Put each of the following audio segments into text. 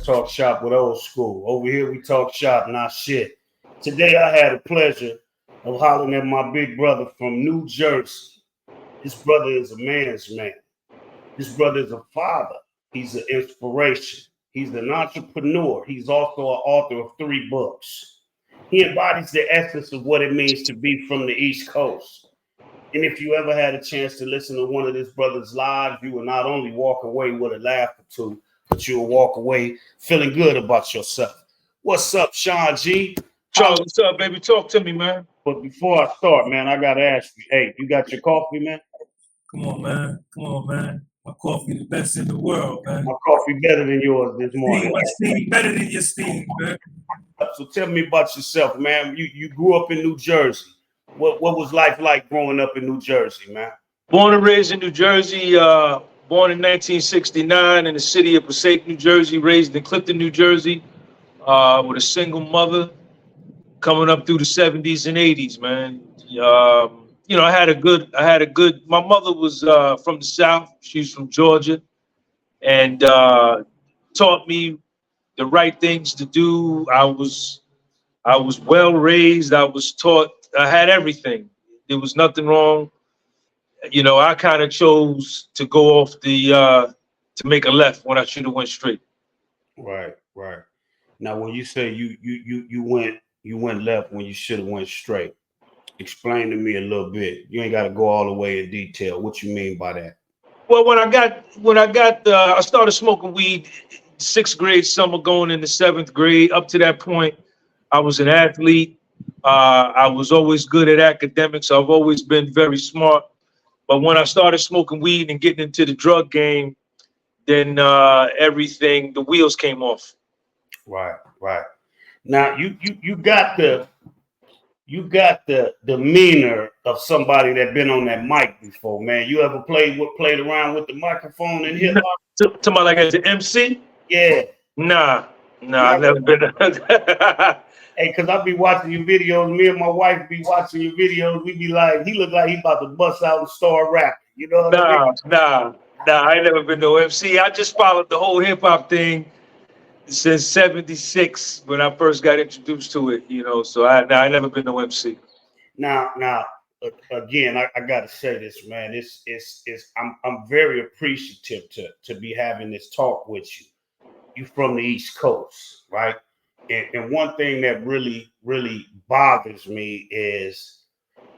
Let's talk shop with old school. Over here we talk shop, not shit. Today I had the pleasure of hollering at my big brother from New Jersey. This brother is a man's man. This brother is a father. He's an inspiration. He's an entrepreneur. He's also an author of 3 books. He embodies the essence of what it means to be from the East Coast. And if you ever had a chance to listen to one of this brother's lives, you will not only walk away with a laugh or two, but you'll walk away feeling good about yourself. What's up, Sean G? Charles, what's up, baby? Talk to me, man. But before I start, man, I got to ask you, hey, you got your coffee, man? Come on, man. Come on, man. My coffee the best in the world, man. My coffee better than yours this morning. My steam better than your steam, man. So tell me about yourself, man. You grew up in New Jersey. What was life like growing up in New Jersey, man? Born and raised in New Jersey, born in 1969 in the city of Passaic, New Jersey, raised in Clifton, New Jersey, with a single mother coming up through the 70s and 80s, man. You know, I had a good, my mother was from the South. She's from Georgia, and taught me the right things to do. I was well raised. I was taught, I had everything. There was nothing wrong. You know, I kind of chose to go off to make a left when I should have went straight. Right. Now, when you say you went left when you should have went straight, explain to me a little bit. You ain't got to go all the way in detail. What you mean by that? Well, I started smoking weed 6th grade summer, going into 7th grade. Up to that point, I was an athlete. I was always good at academics. I've always been very smart. But when I started smoking weed and getting into the drug game, then everything, the wheels came off. Right. Now you got the demeanor of somebody that been on that mic before, man. You ever played around with the microphone in hip hop? To my like as an MC? Yeah. Nah, I've never been. Hey, cause I be watching your videos. Me and my wife be watching your videos. We be like, he look like he about to bust out and start rapping. You know what I mean? Nah. I ain't never been no MC. I just followed the whole hip hop thing since '76 when I first got introduced to it. You know, so I never been no MC. Now, again, I gotta say this, man. I'm very appreciative to be having this talk with you. You from the East Coast, right? And one thing that really, really bothers me is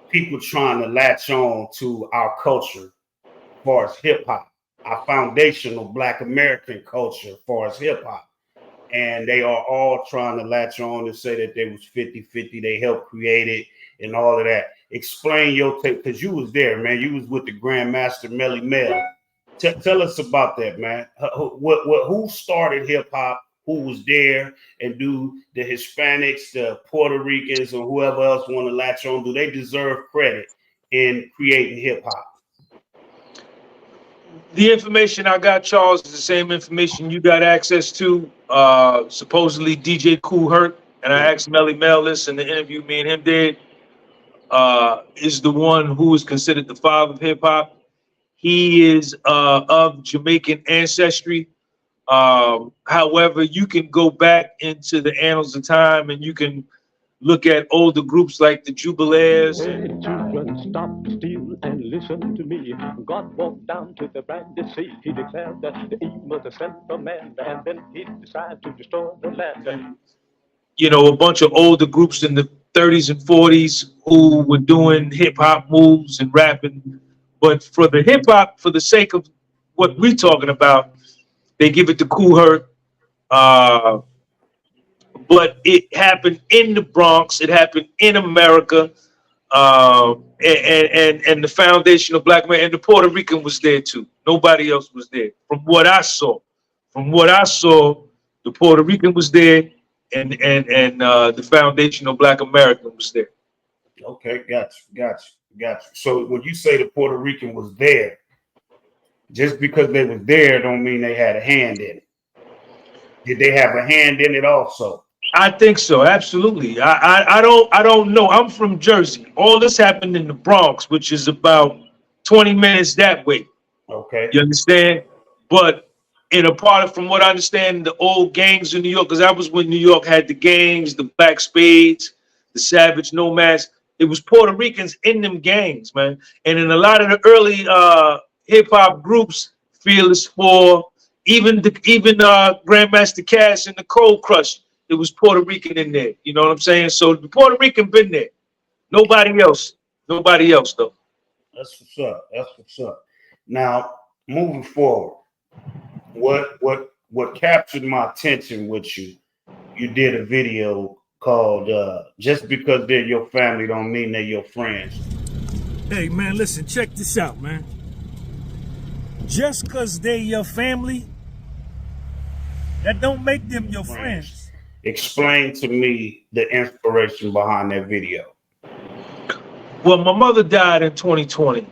people trying to latch on to our culture as far as hip hop, our foundational Black American culture as far as hip hop. And they are all trying to latch on and say that they was 50-50, they helped create it and all of that. Explain your take, because you was there, man. You was with the Grandmaster Melly Mel. Tell us about that, man. Who started hip hop? Who was there? And do the Hispanics, the Puerto Ricans, or whoever else want to latch on, do they deserve credit in creating hip hop? The information I got, Charles, is the same information you got access to. Supposedly DJ Kool Herc, and I asked Melly Mel this in the interview me and him did, is the one who is considered the father of hip hop. He is of Jamaican ancestry. However, you can go back into the annals of time and you can look at older groups like the Jubilaires. Hey, children, stop, steal, and listen to me. God walked down to the Brandy Sea. He declared that the evil was the sent from man, and then he decided to destroy the land. You know, a bunch of older groups in the 30s and 40s who were doing hip hop moves and rapping. But for the hip hop, for the sake of what we're talking about, they give it to Kool Herc. But it happened in the Bronx. It happened in America. And the foundation of Black men, and the Puerto Rican was there too. Nobody else was there. From what I saw, the Puerto Rican was there, and the foundation of Black American was there. Okay, got you. So when you say the Puerto Rican was there, just because they was there don't mean they had a hand in it. Did they have a hand in it also? I think so, absolutely. I don't know. I'm from Jersey. All this happened in the Bronx, which is about 20 minutes that way. Okay. You understand? But And a part of, from what I understand, the old gangs in New York, because that was when New York had the gangs, the Black Spades, the Savage Nomads. It was Puerto Ricans in them gangs, man. And in a lot of the early hip hop groups, Fearless Four, even Grandmaster Cash and the Cold Crush, it was Puerto Rican in there. You know what I'm saying? So the Puerto Rican been there. Nobody else. Nobody else though. That's what's up. That's what's up. Now, moving forward, what captured my attention with you? You did a video called "Just Because They're Your Family Don't Mean They're Your Friends." Hey, man, listen, check this out, man. Just because they your family, that don't make them your friends. Explain to me the inspiration behind that video. Well, my mother died in 2020,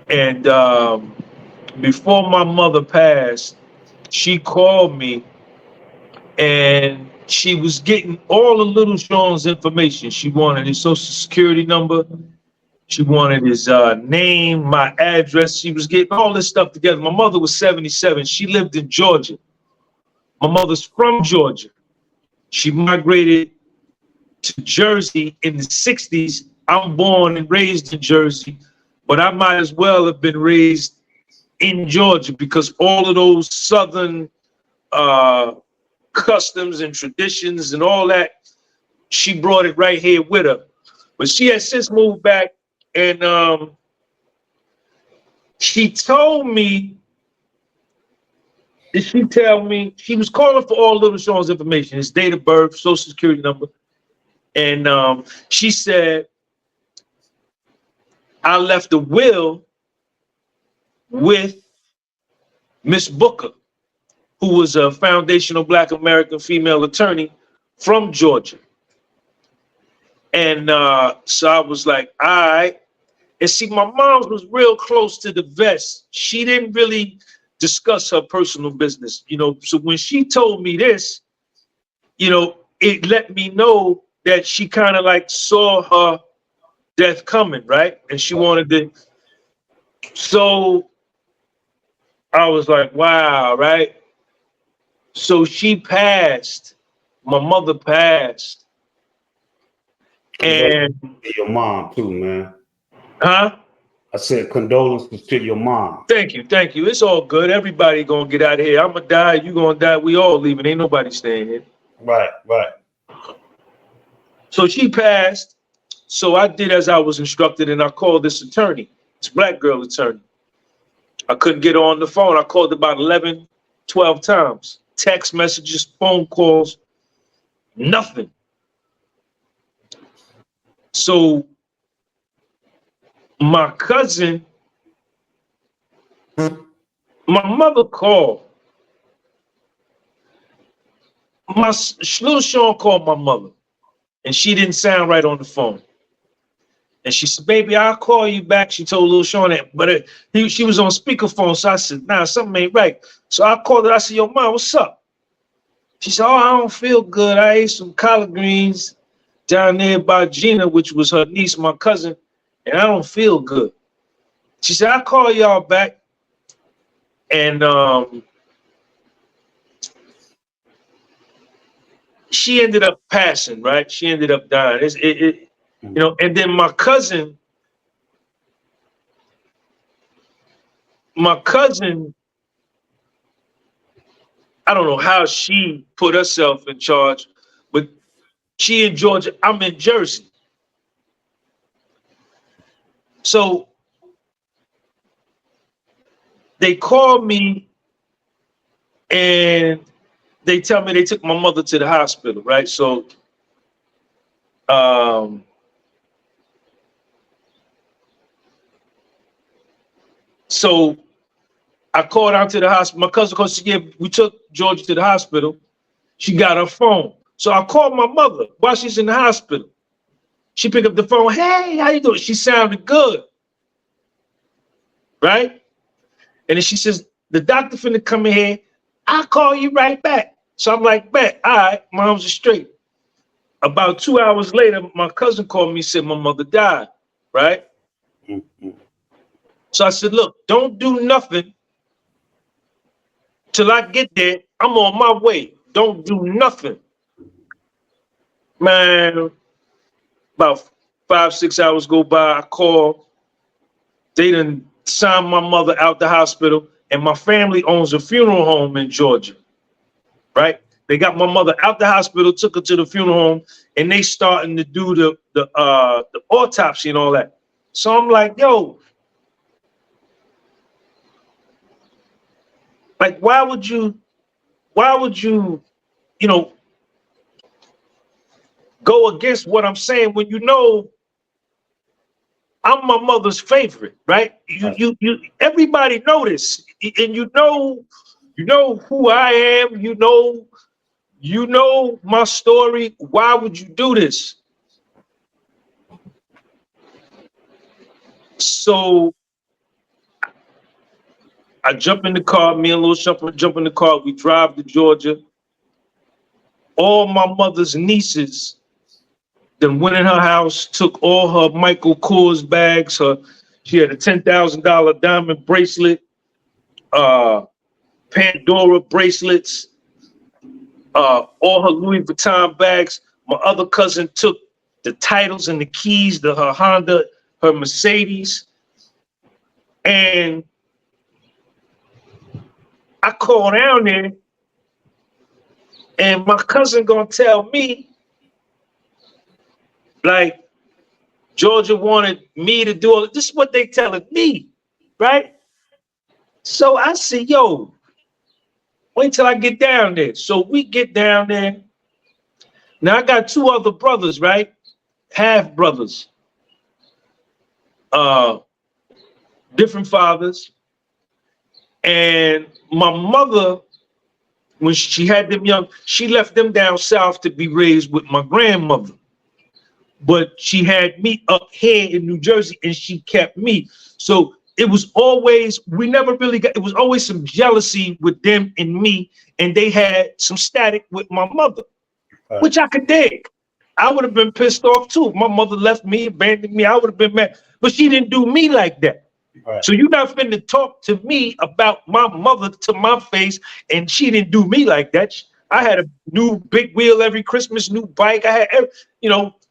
and before my mother passed, she called me, and she was getting all of Little Sean's information. She wanted his social security number. She wanted his name, my address. She was getting all this stuff together. My mother was 77. She lived in Georgia. My mother's from Georgia. She migrated to Jersey in the 60s. I'm born and raised in Jersey, but I might as well have been raised in Georgia because all of those Southern customs and traditions and all that, she brought it right here with her. But she has since moved back, and she told me, did she tell me, she was calling for all Little Sean's information, his date of birth, social security number. And she said, I left a will with Miss Booker, who was a foundational Black American female attorney from Georgia. And so I was like, all right. And see, my mom was real close to the vest. She didn't really discuss her personal business, you know. So when she told me this, you know, it let me know that she kind of like saw her death coming, right? And she wanted to. So I was like, wow, right? So she passed. My mother passed. And your mom too, man. huh? I said condolences to your mom. Thank you, thank you. It's all good. Everybody gonna get out of here. I'm gonna die. You gonna die. We all leaving. Ain't nobody staying here. Right, right. So she passed. So I did as I was instructed, and I called this attorney, this Black girl attorney. I couldn't get her on the phone. I called about 11, 12 times. Text messages, phone calls, nothing. So my cousin, my mother called. Little Sean called my mother, and she didn't sound right on the phone. And she said, baby, I'll call you back. She told Little Sean that, but she was on speakerphone. So I said, nah, something ain't right. So I called her. I said, yo, mom, what's up? She said, oh, I don't feel good. I ate some collard greens down there by Gina, which was her niece, my cousin, and I don't feel good. She said, I'll call y'all back. And she ended up passing, right? She ended up dying. You know, and then my cousin, I don't know how she put herself in charge, but she in Georgia, I'm in Jersey. So they called me and they tell me they took my mother to the hospital, right? So I called out to the hospital. My cousin, because we took Georgia to the hospital. She got her phone. So I called my mother while she's in the hospital. She picked up the phone. Hey, how you doing? She sounded good. Right? And then she says, the doctor finna come in here. I'll call you right back. So I'm like, bet, all right, mom's are straight. About 2 hours later, my cousin called me and said my mother died, right? So I said, look, don't do nothing till I get there, I'm on my way. Don't do nothing. Man, about 5-6 hours go by, I call. They done signed my mother out the hospital, and my family owns a funeral home in Georgia, right? They got my mother out the hospital, took her to the funeral home, and they starting to do the autopsy and all that. So I'm like, yo, like, why would you, you know, go against what I'm saying when you know I'm my mother's favorite, right? You everybody know this, and you know who I am. You know my story. Why would you do this? So I jump in the car. Me and Lil Shumpert jump in the car. We drive to Georgia. All my mother's nieces then went in her house, took all her Michael Kors bags. She had a $10,000 diamond bracelet, Pandora bracelets, all her Louis Vuitton bags. My other cousin took the titles and the keys to her Honda, her Mercedes. And I call down there, and my cousin gonna tell me, like, Georgia wanted me to do all this. This is what they telling me, right? So I said, yo, wait till I get down there. So we get down there. Now I got 2 other brothers, right? Half brothers. Different fathers. And my mother, when she had them young, she left them down south to be raised with my grandmother. But she had me up here in New Jersey, and she kept me. So it was always, we never really got, it was always some jealousy with them and me, and they had some static with my mother, which I could dig. I would have been pissed off too. If my mother left me, abandoned me, I would have been mad. But she didn't do me like that. Right. So you're not finna talk to me about my mother to my face, and she didn't do me like that. I had a new big wheel every Christmas, new bike. I had,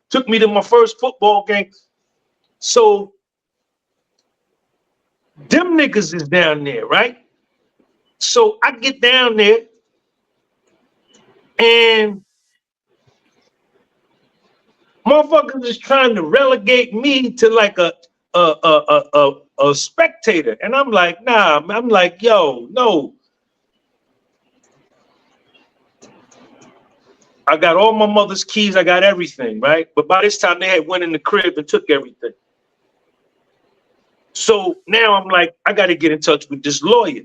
took me to my first football game. So them niggas is down there, right? So I get down there, and motherfuckers is trying to relegate me to like a spectator. And I'm like, nah, I'm like, yo, no. I got all my mother's keys, I got everything, right? But by this time they had went in the crib and took everything. So now I'm like, I got to get in touch with this lawyer.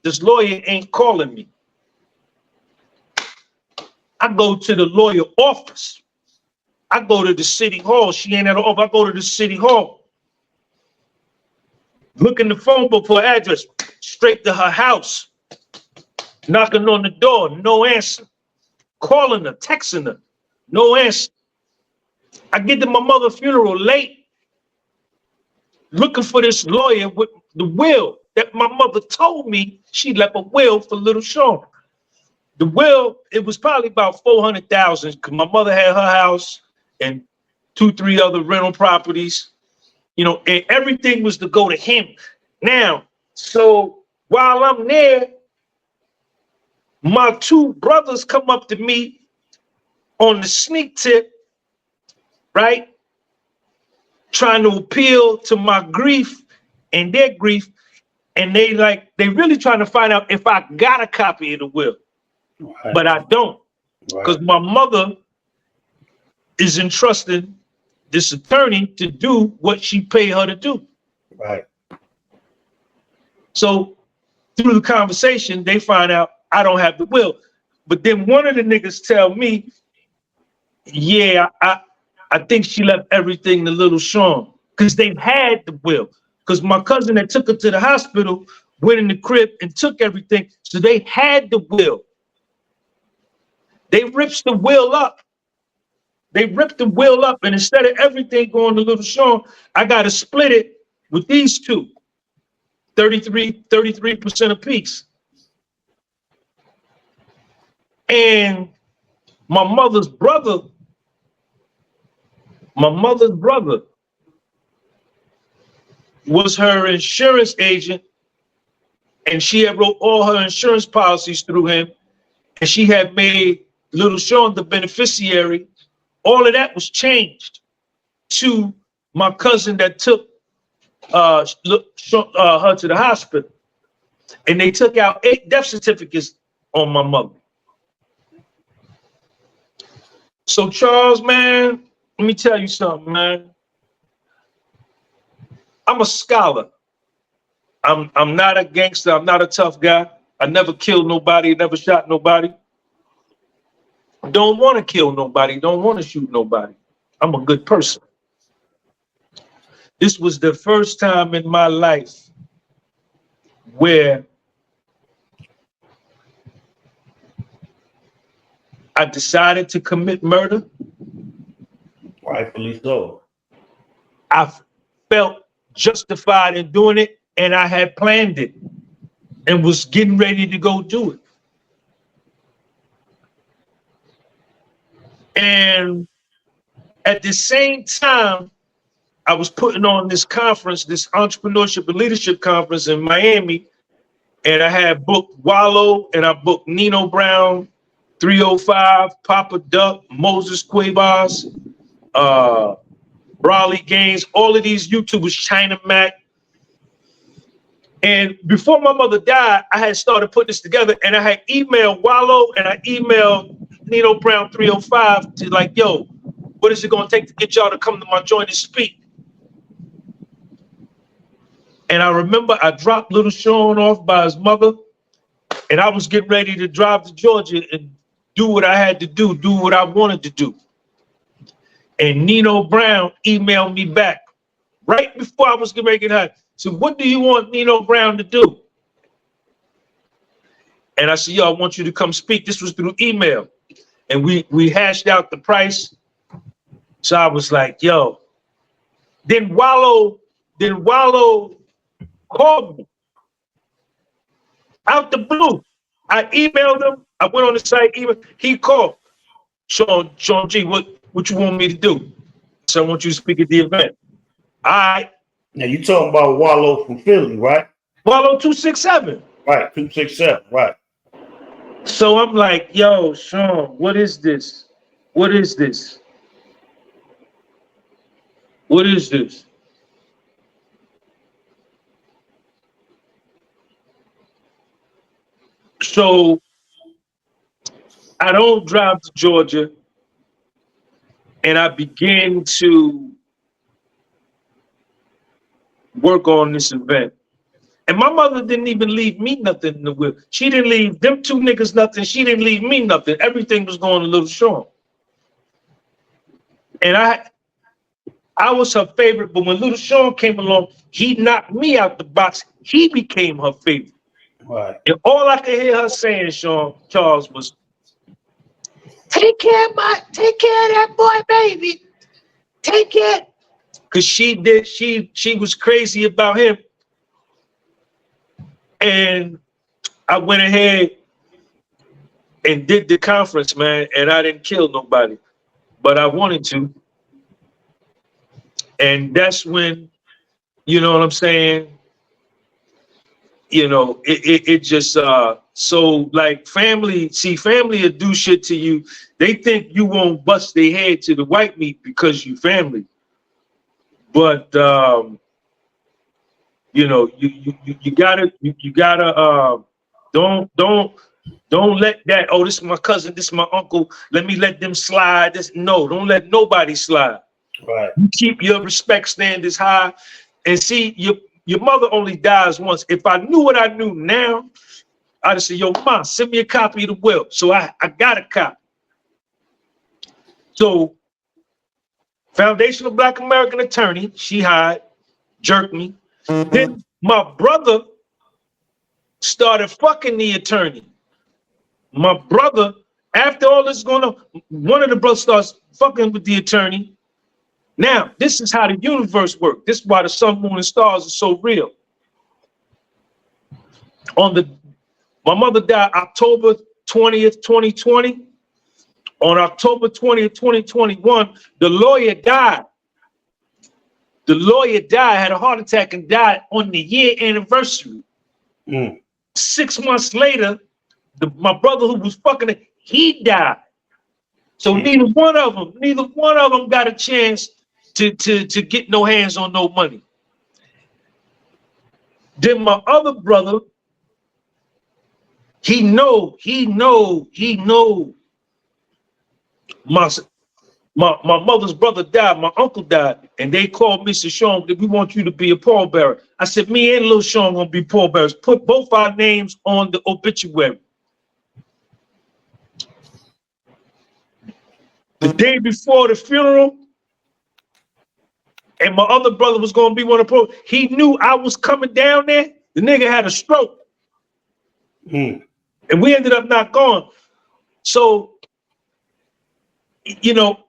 This lawyer ain't calling me. I go to the lawyer office. I go to the city hall. She ain't at the office. I go to the city hall. Look in the phone book for her address. Straight to her house. Knocking on the door. No answer. Calling her, texting her. No answer. I get to my mother's funeral late. Looking for this lawyer with the will that my mother told me she left a will for little Sean. The will, it was probably about $400,000 because my mother had her house and 2-3 other rental properties, and everything was to go to him. Now, so while I'm there, my 2 brothers come up to me on the sneak tip, right? Trying to appeal to my grief and their grief. And they really trying to find out if I got a copy of the will. Right. But I don't. Because my mother is entrusting this attorney to do what she paid her to do. Right. So through the conversation, they find out I don't have the will. But then one of the niggas tell me, yeah, I think she left everything to little Sean. Because they've had the will. Because my cousin that took her to the hospital went in the crib and took everything. So they had the will. They ripped the will up. They ripped the will up, and instead of everything going to little Sean, I got to split it with these 2, 33% apiece. And my mother's brother was her insurance agent, and she had wrote all her insurance policies through him, and she had made Little Sean the beneficiary. All of that was changed to my cousin that took her to the hospital, and they took out 8 death certificates on my mother. So Charles, man, let me tell you something, man. I'm a scholar. I'm not a gangster. I'm not a tough guy. I never killed nobody, never shot nobody. Don't want to kill nobody, don't want to shoot nobody. I'm a good person. This was the first time in my life where I decided to commit murder. Rightfully so. I felt justified in doing it, and I had planned it and was getting ready to go do it. And at the same time, I was putting on this conference, this entrepreneurship and leadership conference in Miami, and I had booked Wallow, and I booked Nino Brown, 305, Papa Duck, Moses Cuevas, Brawley Gaines, all of these YouTubers, China Mac. And before my mother died, I had started putting this together, and I had emailed Wallow and I emailed Nino Brown 305 to like, yo, what is it gonna take to get y'all to come to my joint and speak? And I remember I dropped Little Sean off by his mother, and I was getting ready to drive to Georgia and do what I had to do what I wanted to do. And Nino Brown emailed me back right before I was getting ready to get high. So what do you want Nino Brown to do? And I said, yo, I want you to come speak. This was through email. And we hashed out the price. So I was like, yo. Then Wallow called me out the blue. I emailed him. I went on the site, he called. Sean G, what you want me to do? So I want you to speak at the event. All right. Now you talking about Wallow from Philly, right? Wallow 267. Right, 267, right. So I'm like, yo, Sean, what is this? What is this? What is this? So I don't drive to Georgia, and I began to work on this event. And my mother didn't even leave me nothing in the will. She didn't leave them 2 niggas nothing. She didn't leave me nothing. Everything was going to Little Sean. And I was her favorite, but when Little Sean came along, he knocked me out the box. He became her favorite. Right. And all I could hear her saying, Charles, was, take care of that boy, baby. Take it. Because she was crazy about him. And I went ahead and did the conference, man, and I didn't kill nobody, but I wanted to. And that's when, you know what I'm saying? You know, it just, so like family will do shit to you. They think you won't bust their head to the white meat because you family. But, you know, you gotta, don't let that, oh, this is my cousin, this is my uncle, let me let them slide. No, don't let nobody slide. Right. You keep your respect standards high. And see, your mother only dies once. If I knew what I knew now, I'd say, yo, Ma, send me a copy of the will. So I got a copy. So Foundational Black American Attorney, she hired, jerked me. Then my brother started fucking the attorney. My brother, after all this going on, one of the brothers starts fucking with the attorney. Now, this is how the universe works. This is why the sun, moon, and stars are so real. My mother died October 20th, 2020. On October 20th, 2021, the lawyer died. The lawyer died, had a heart attack and died on the year anniversary. 6 months later, my brother who was fucking it, he died. So neither one of them got a chance to get no hands on no money. Then my other brother, he know my mother's brother died, my uncle died, and they called me, said, Sean, we want you to be a pallbearer. I said, me and Lil Sean gonna be pallbearers. Put both our names on the obituary. The day before the funeral, and my other brother was gonna be one of the he knew I was coming down there. The nigga had a stroke. And we ended up not going. So, you know,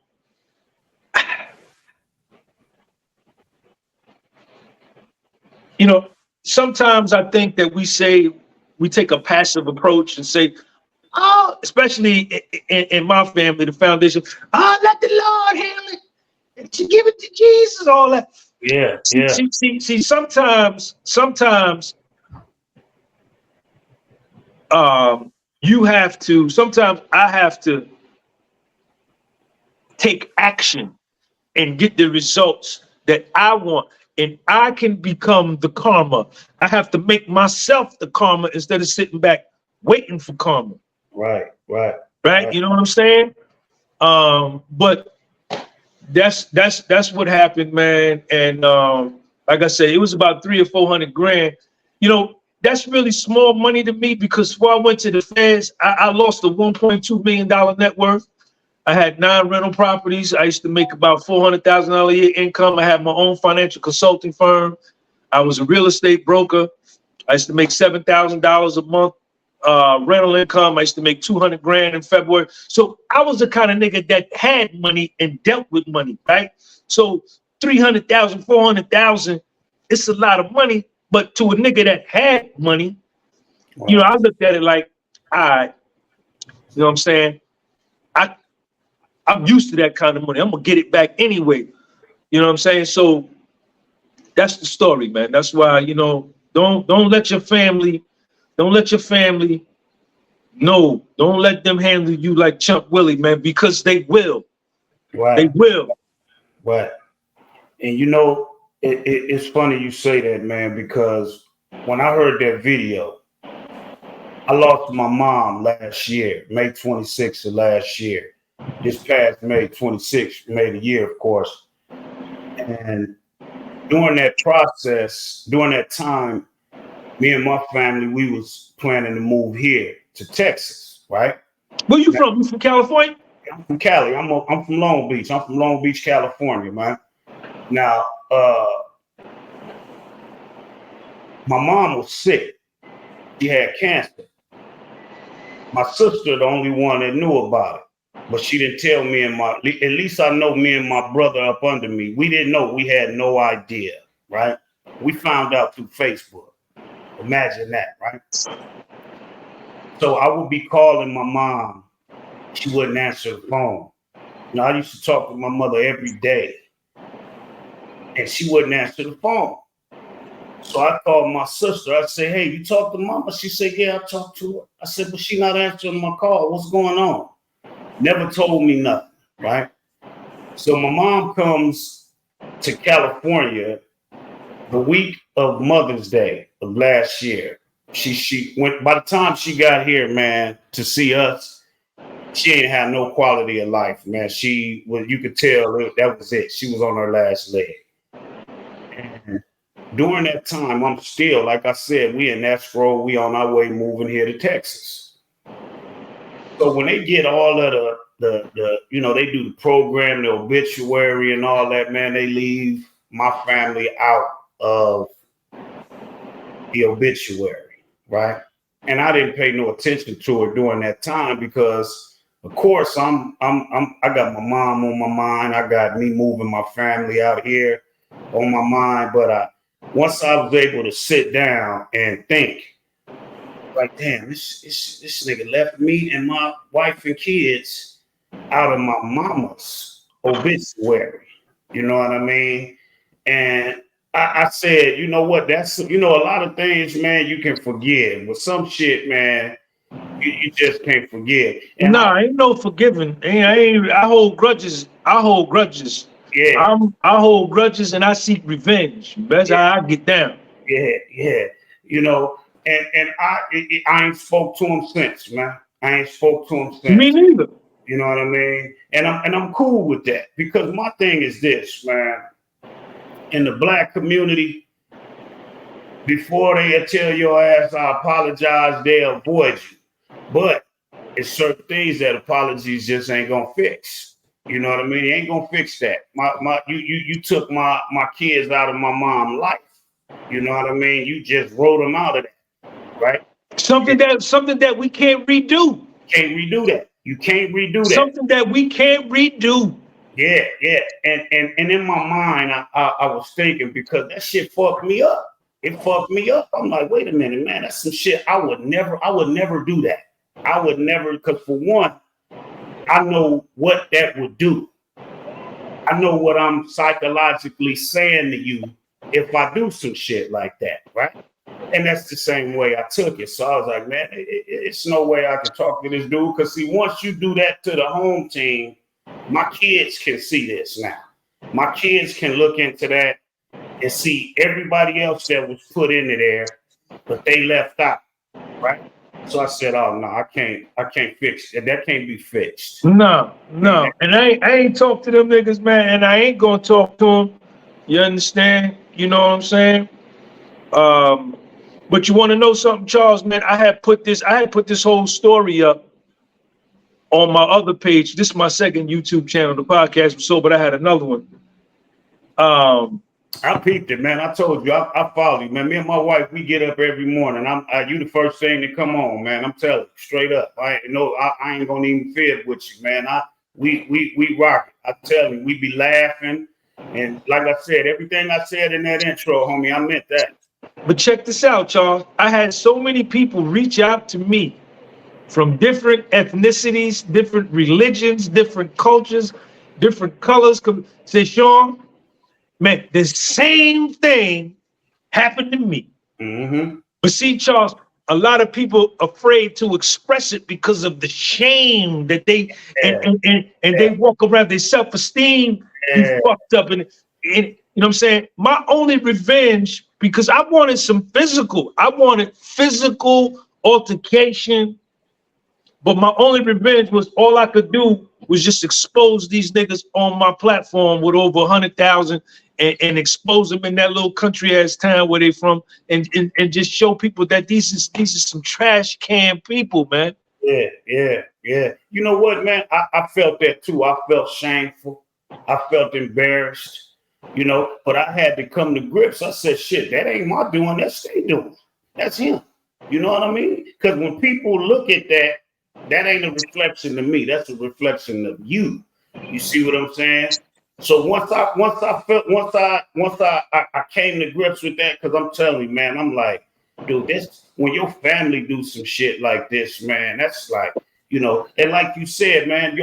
sometimes I think that we take a passive approach and say, oh, especially in my family, the foundation, oh, let the Lord handle it. To give it to Jesus, all that. Yeah. See, sometimes I have to take action and get the results that I want. And I can become the karma. I have to make myself the karma instead of sitting back waiting for karma. Right. You know what I'm saying? But that's what happened, man. And like I said, it was about $300 or $400 grand. You know, that's really small money to me because before I went to the feds, I lost a $1.2 million net worth. I had 9 rental properties. I used to make about $400,000 a year income. I had my own financial consulting firm. I was a real estate broker. I used to make $7,000 a month rental income. I used to make $200 grand in February. So I was the kind of nigga that had money and dealt with money, right? So 300,000, 400,000, it's a lot of money. But to a nigga that had money, wow, you know, I looked at it like, all right, you know what I'm saying? I'm used to that kind of money. I'm gonna get it back anyway. You know what I'm saying? So that's the story, man. That's why, you know, don't let your family, don't let them handle you like Chump Willie, man, because they will. Right. They will. Right. And you know, it's funny you say that, man, because when I heard that video, I lost my mom last year, May 26th of last year. This past May 26th, made a year, of course. And during that process, during that time, me and my family, we was planning to move here to Texas, right? Where you from? You from California? I'm from Cali. I'm from Long Beach. I'm from Long Beach, California, man. Now, my mom was sick. She had cancer. My sister, the only one that knew about it. But she didn't tell me and at least I know me and my brother up under me. We didn't know. We had no idea, right? We found out through Facebook. Imagine that, right? So I would be calling my mom. She wouldn't answer the phone. You know, I used to talk to my mother every day. And she wouldn't answer the phone. So I called my sister. I said, hey, you talked to mama? She said, yeah, I talked to her. I said, but she not answering my call. What's going on? Never told me nothing, right? So my mom comes to California the week of Mother's Day of last year. She went, by the time she got here, man, to see us, she ain't had no quality of life, man. She was, you could tell that was it. She was on her last leg. And during that time, I'm still, like I said, we in escrow, we on our way moving here to Texas. So when they get all of the you know, they do the program, the obituary and all that, man, they leave my family out of the obituary, right? And I didn't pay no attention to it during that time because, of course, I got my mom on my mind. I got me moving my family out here on my mind. But once I was able to sit down and think, like, damn, this nigga left me and my wife and kids out of my mama's obituary. You know what I mean? And I said, you know what? That's, you know, a lot of things, man, you can forgive, but some shit, man, you just can't forgive. And Nah, ain't no forgiving. I hold grudges. I hold grudges. yeah, I hold grudges and I seek revenge. That's yeah, how I get down. yeah. You know, and I ain't spoke to him since, man. I ain't spoke to him Me since. neither. You know what I mean? And I'm cool with that, because my thing is this, man. In the black community, before they tell your ass I apologize, they avoid you. But it's certain things that apologies just ain't gonna fix. You know what I mean? It ain't gonna fix that. You took my kids out of my mom's life. You know what I mean? You just wrote them out of that, right? Something that we can't redo. Can't redo that. You can't redo that. Something that we can't redo. Yeah. And in my mind, I was thinking, because that shit fucked me up. It fucked me up. I'm like, wait a minute, man, that's some shit I would never do that. I would never, because for one, I know what that would do. I know what I'm psychologically saying to you if I do some shit like that, right? And that's the same way I took it. So I was like, man, it's no way I can talk to this dude. Because see, once you do that to the home team, my kids can see this now. My kids can look into that and see everybody else that was put into there, but they left out, right? So I said, oh no, I can't fix it. That can't be fixed. No. And I ain't talked to them niggas, man, and I ain't gonna talk to them. You understand? You know what I'm saying? But you want to know something, Charles, man? I had put this whole story up on my other page. This is my second YouTube channel, the podcast with soul, but I had another one. I peeped it, man. I told you, I follow you, man. Me and my wife, we get up every morning. You the first thing to come on, man. I'm telling you, straight up. I ain't gonna even fib with you, man. We rock it. I tell you, we be laughing, and like I said, everything I said in that intro, homie, I meant that. But check this out, Charles. I had so many people reach out to me from different ethnicities, different religions, different cultures, different colors. Say, Sean, man, the same thing happened to me. Mm-hmm. But see, Charles, a lot of people afraid to express it because of the shame that they and they walk around, their self-esteem be fucked up. And you know what I'm saying? My only revenge, because I wanted physical altercation, but my only revenge was all I could do was just expose these niggas on my platform with over 100,000 and expose them in that little country ass town where they from, and just show people that these are some trash can people, man. Yeah. You know what, man? I felt that too. I felt shameful. I felt embarrassed, you know, but I had to come to grips. I said, shit, that ain't my doing. That's they doing. That's him. You know what I mean? Because when people look at that, that ain't a reflection of me. That's a reflection of you. You see what I'm saying? So once I came to grips with that, because I'm telling you, man, I'm like, dude, this, when your family do some shit like this, man, that's like, you know, and like you said, man,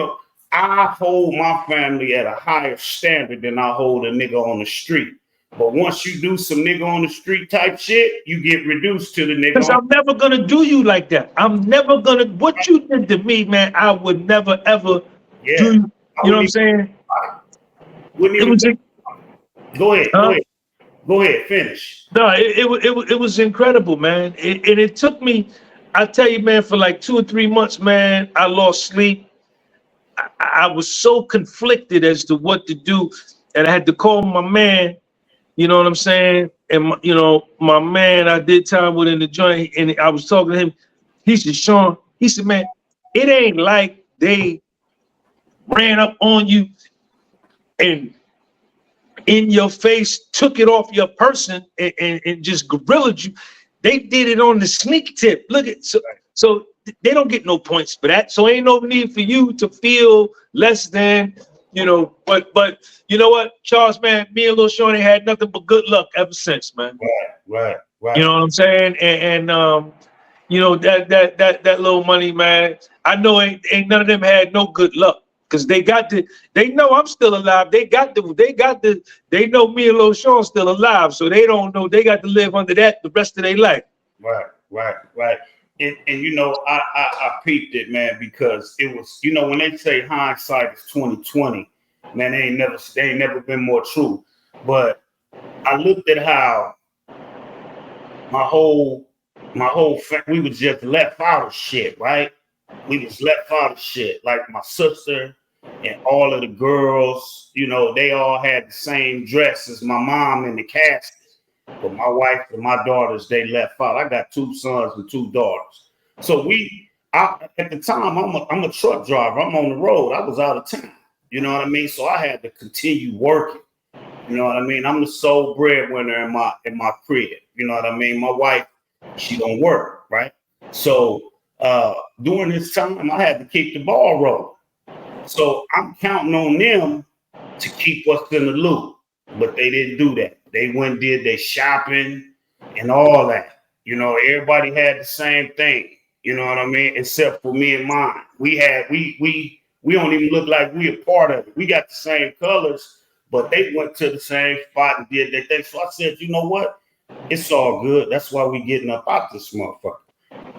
I hold my family at a higher standard than I hold a nigga on the street. But once you do some nigga on the street type shit, you get reduced to the nigga. Because I'm never gonna do you like that. I'm never gonna. What you did to me, man, I would never ever do. You know what I'm saying? Go ahead, finish. No, it was incredible, man. It took me. I tell you, man, for like 2 or 3 months, man, I lost sleep. I was so conflicted as to what to do, and I had to call my man. You know what I'm saying? And my man, I did time with in the joint, and I was talking to him. He said, Sean, he said, man, it ain't like they ran up on you and in your face took it off your person and just gorillaed you. They did it on the sneak tip. Look at so they don't get no points for that. So ain't no need for you to feel less than. You know, but you know what, Charles, man, me and Lil Sean ain't had nothing but good luck ever since, man. Right. You know what I'm saying? And You know, that little money, man. I know ain't none of them had no good luck. Cause they know I'm still alive. They know me and Lil Sean still alive. So they don't know they got to live under that the rest of their life. Right. And you know, I peeped it, man, because it was, you know, when they say hindsight is 20/20, man, they ain't never been more true. But I looked at how my whole we was just left out of shit, right? We was left out of shit. Like my sister and all of the girls, you know, they all had the same dress as my mom in the casket. But my wife and my daughters, they left out. I got 2 sons and 2 daughters. So at the time, I'm a truck driver. I'm on the road. I was out of town. You know what I mean? So I had to continue working. You know what I mean? I'm the sole breadwinner in my crib. You know what I mean? My wife, she don't work, right? So during this time, I had to keep the ball rolling. So I'm counting on them to keep us in the loop, but they didn't do that. They went and did their shopping and all that. You know, everybody had the same thing. You know what I mean? Except for me and mine. We don't even look like we a part of it. We got the same colors, but they went to the same spot and did their thing. So I said, you know what? It's all good. That's why we getting up out this motherfucker.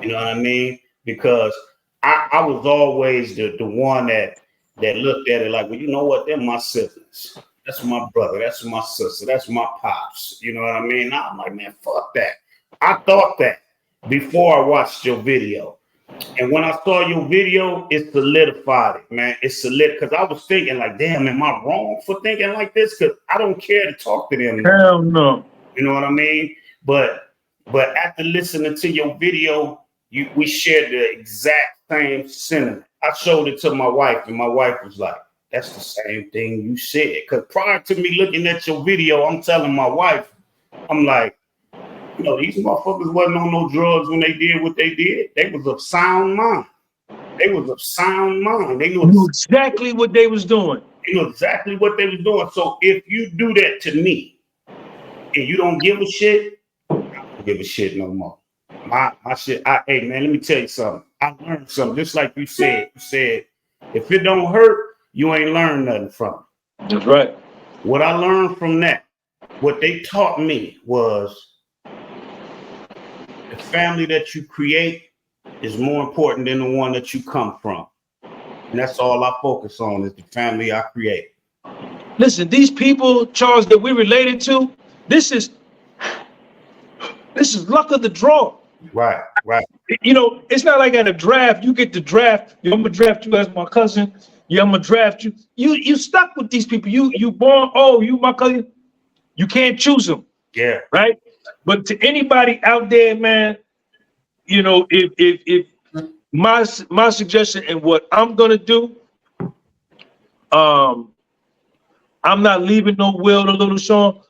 You know what I mean? Because I was always the one that looked at it like, well, you know what? They're my siblings. That's my brother. That's my sister. That's my pops. You know what I mean? Now I'm like, man, fuck that. I thought that before I watched your video. And when I saw your video, it solidified it, man. It solidified, because I was thinking like, damn, am I wrong for thinking like this? Because I don't care to talk to them. Hell no. You know what I mean? But after listening to your video, we shared the exact same sentiment. I showed it to my wife, and my wife was like, that's the same thing you said. Because prior to me looking at your video, I'm telling my wife, I'm like, you know, these motherfuckers wasn't on no drugs when they did what they did. They was of sound mind. They knew exactly what they was doing. They knew exactly what they was doing. So if you do that to me and you don't give a shit, I don't give a shit no more. My shit. Hey man, let me tell you something. I learned something. Just like you said. You said if it don't hurt, you ain't learned nothing from it. That's right. What I learned from that, what they taught me was the family that you create is more important than the one that you come from. And that's all I focus on is the family I create. Listen, these people, Charles, that we related to, this is luck of the draw. Right. You know, it's not like at a draft, you get the draft. I'm gonna draft you as my cousin. I'm gonna draft you. You stuck with these people. You born, you my cousin. You can't choose them. Yeah. Right. But to anybody out there, man, you know, if my suggestion and what I'm gonna do, I'm not leaving no will to Little Sean.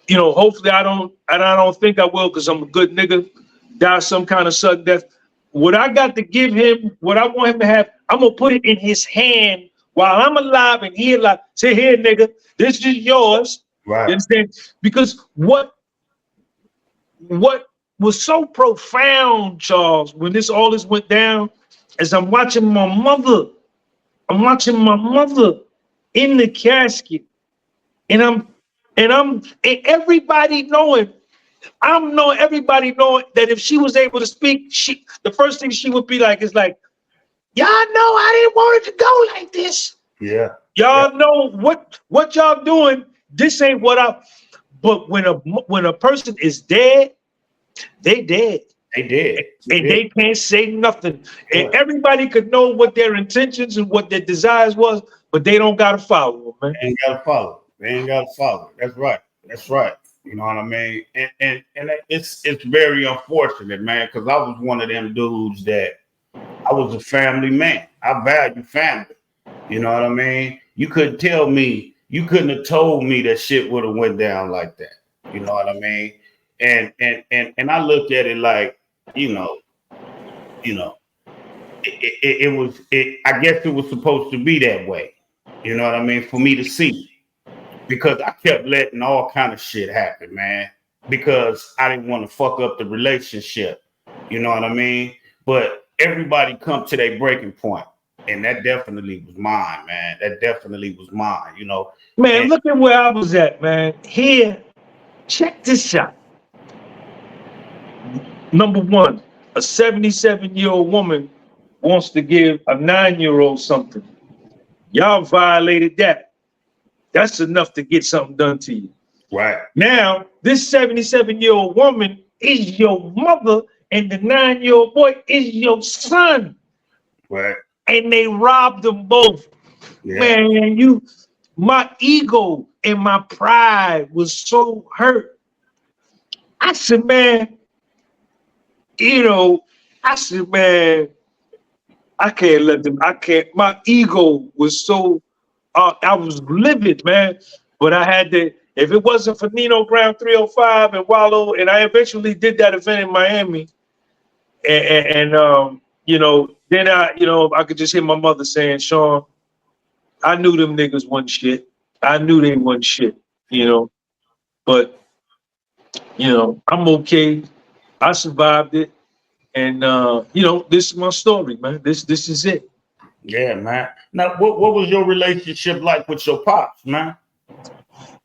You know, hopefully I don't think I will, because I'm a good nigga. Die some kind of sudden death. What I got to give him, what I want him to have, I'm gonna put it in his hand while I'm alive and he alive. Say, here, nigga, this is yours. Right. You understand? Because what was so profound, Charles, when all this went down, is I'm watching my mother in the casket, and everybody knowing that if she was able to speak, the first thing she would be like is like, y'all know I didn't want it to go like this. Yeah. Y'all know what y'all doing. This ain't what but when a person is dead, they dead. They did. And they can't say nothing. Yeah. And everybody could know what their intentions and what their desires was, but they don't gotta follow them, man. They ain't gotta follow. That's right. You know what I mean? And it's very unfortunate, man, because I was one of them dudes that I was a family man. I value family. You know what I mean? You couldn't have told me that shit would have went down like that. You know what I mean? And I looked at it like, it was I guess it was supposed to be that way. You know what I mean? For me to see. Because I kept letting all kind of shit happen, man. Because I didn't want to fuck up the relationship. You know what I mean? But everybody come to their breaking point. And that definitely was mine, man. That definitely was mine, you know. Man, And look at where I was at, man. Here, check this out. Number one, a 77-year-old woman wants to give a 9-year-old something. Y'all violated that. That's enough to get something done to you. right, Now, this 77-year-old woman is your mother, and the 9-year-old boy is your son. right. And they robbed them both. Yeah. Man, my ego and my pride was so hurt. I said, man, I can't let them, my ego was so, I was livid, man. But I had to, if it wasn't for Nino Brown 305 and Wallow, and I eventually did that event in Miami, and then I could just hear my mother saying, Sean, I knew them niggas wasn't shit. I knew they wasn't shit, but, I'm okay. I survived it. And, this is my story, man. This is it. Yeah, man. Now, what was your relationship like with your pops, man?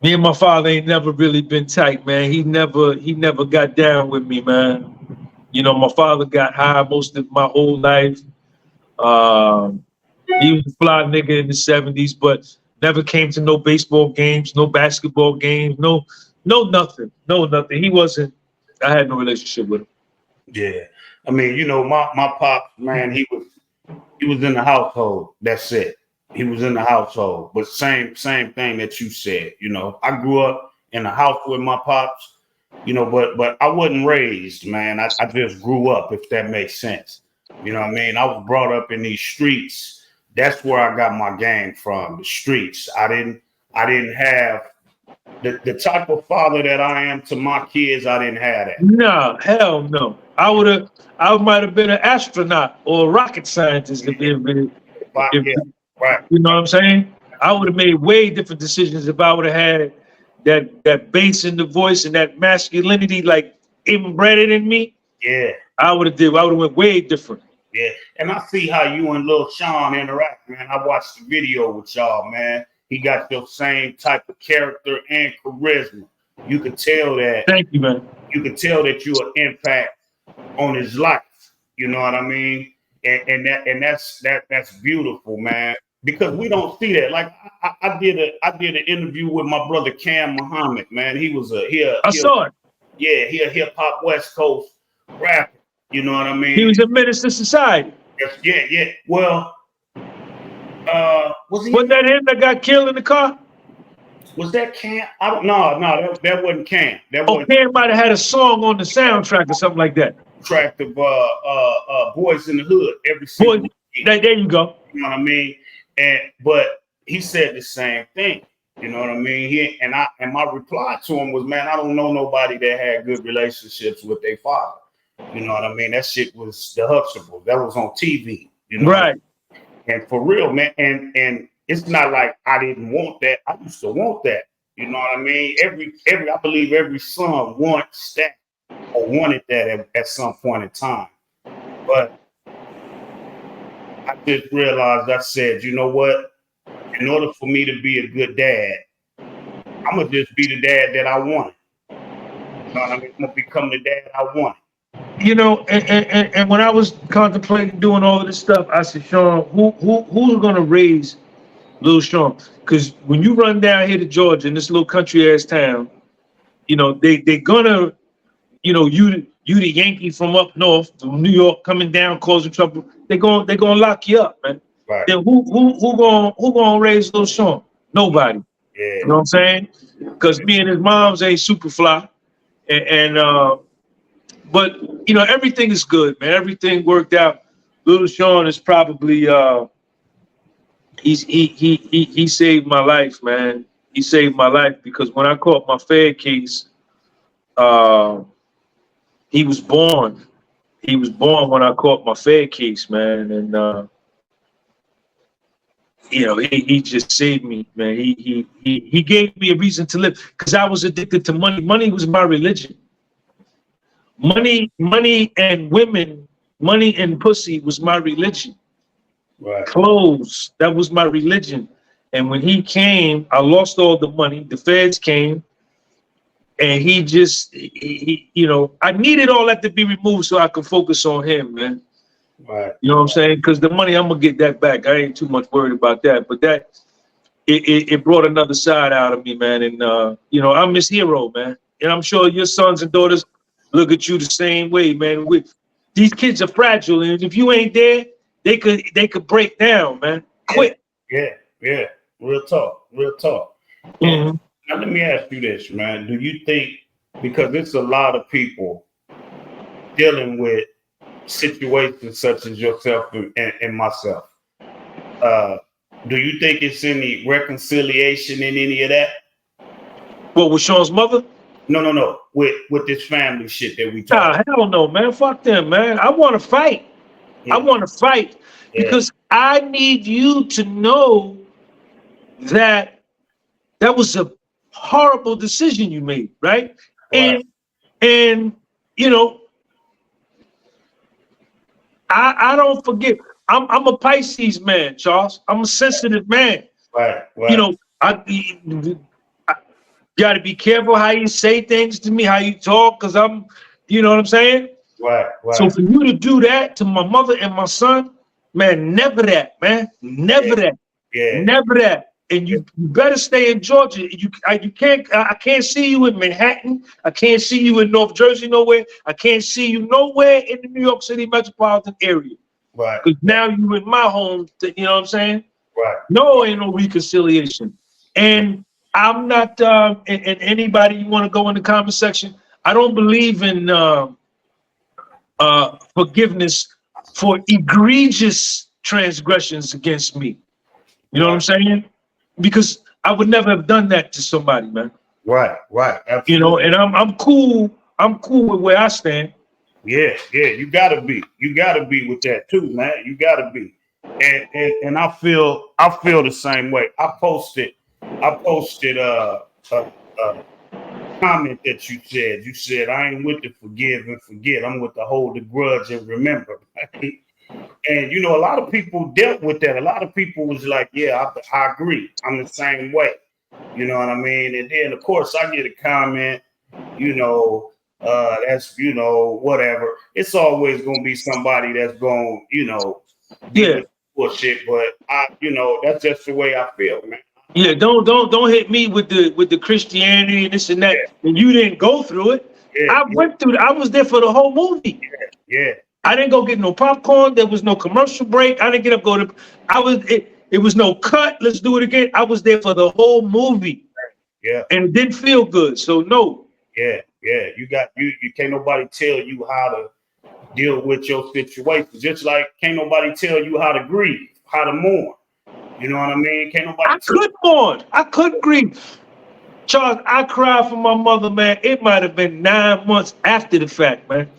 Me and my father ain't never really been tight, man. He never got down with me, man. My father got high most of my whole life. He was a fly nigga in the 70s, but never came to no baseball games, no basketball games, no nothing. He wasn't, I had no relationship with him. Yeah. I mean, my pops, man, he was in the household. That's it. He was in the household. But same thing that you said, I grew up in the house with my pops, but I wasn't raised, man. I just grew up, if that makes sense. You know what I mean? I was brought up in these streets. That's where I got my game from, the streets. I didn't have the type of father that I am to my kids. I didn't have that. No, hell no. I might have been an astronaut or a rocket scientist if Right. You know what I'm saying? I would have made way different decisions if I would have had that bass in the voice and that masculinity like embedded in me. Yeah. I would have went way different. Yeah. And I see how you and Lil Sean interact, man. I watched the video with y'all, man. He got your same type of character and charisma. You could tell that. Thank you, man. You could tell that you're an impact on his life. You know what I mean? And that's beautiful, man. Because we don't see that. Like I did an interview with my brother Cam Muhammad, man. He was I saw it. Yeah, he a hip hop West Coast rapper. You know what I mean? He was a menace to society. Yeah. Well, was that him that got killed in the car? Was that Cam? I don't know. No, that wasn't Cam. Cam might have had a song on the soundtrack or something like that. Track of Boys in the Hood every single week. There you go. You know what I mean? But he said the same thing. You know what I mean? And my reply to him was, man, I don't know nobody that had good relationships with their father. You know what I mean? That shit was the Huxtables. That was on TV. You know, right? And for real, man. And it's not like I didn't want that. I used to want that. You know what I mean? I believe every son wants that or wanted that at some point in time. But I just realized, I said, you know what? In order for me to be a good dad, I'm going to just be the dad that I wanted. You know what I mean? I'm going to become the dad I wanted. And when I was contemplating doing all of this stuff, I said, Sean, who's going to raise Lil Sean? Because when you run down here to Georgia in this little country ass town, they're gonna, you the Yankee from up north, from New York, coming down causing trouble. They're gonna lock you up, man. Right. Then who gonna raise Lil Sean? Nobody. Yeah. You know what I'm saying? Because me and his moms ain't super fly, but everything is good, man. Everything worked out. Lil Sean is probably he saved my life, man. He saved my life because when I caught my Fed case, he was born. He was born when I caught my Fed case, man, and he just saved me, man. He gave me a reason to live because I was addicted to money. Money was my religion. Money and women, money and pussy was my religion. Right. Clothes, that was my religion. And when he came, I lost all the money. The feds came, and he you know, I needed all that to be removed so I could focus on him, man. Right. You know what I'm saying? Because the money, I'm gonna get that back. I ain't too much worried about that. But that it brought another side out of me, man. And you know, I'm his hero, man. And I'm sure your sons and daughters look at you the same way, man. These kids are fragile, and if you ain't there, they could break down, man. Quick. Yeah. Real talk. And Mhm. now let me ask you this, man. Do you think, because it's a lot of people dealing with situations such as yourself and myself, do you think it's any reconciliation in any of that? What, with Sean's mother? No. With this family shit that we talk. Nah, hell no, man. Fuck them, man. I want to fight. I want to fight because I need you to know that was a horrible decision you made, right? Right. And you know, I don't forgive. I'm a Pisces man, Charles. I'm a sensitive man. Right. You know, I got to be careful how you say things to me, how you talk, because you know what I'm saying? Right. So for you to do that to my mother and my son, man, never that, man. Never that. Yeah. Never that. And you better stay in Georgia. You can't. I can't see you in Manhattan. I can't see you in North Jersey nowhere. I can't see you nowhere in the New York City metropolitan area. Right. Because now you in my home. You know what I'm saying? Right. No, ain't no reconciliation. And I'm not. And anybody you want to go in the comment section, I don't believe in forgiveness for egregious transgressions against me. You know what I'm saying? Because I would never have done that to somebody, man. Right. Absolutely. You know, and I'm cool. I'm cool with where I stand. Yeah. You gotta be with that too, man. You gotta be. And I feel the same way. I posted a comment that you said. You said, I ain't with the forgive and forget. I'm with the hold the grudge and remember. And you know, a lot of people dealt with that. A lot of people was like, yeah, I agree. I'm the same way. You know what I mean? And then of course I get a comment, you know, that's, you know, whatever. It's always gonna be somebody that's gonna, you know, be with bullshit. But you know, that's just the way I feel, man. Yeah, don't hit me with the Christianity and this and that. Yeah. And you didn't go through it. I went through it. I was there for the whole movie. Yeah. I didn't go get no popcorn. There was no commercial break. I didn't get up it was no cut. Let's do it again. I was there for the whole movie. Yeah. And it didn't feel good. So no. Yeah. You can't nobody tell you how to deal with your situation. Just like can't nobody tell you how to grieve, how to mourn. You know what I mean? Can't nobody. I could mourn. I couldn't grieve. Charles, I cried for my mother, man. It might have been 9 months after the fact, man,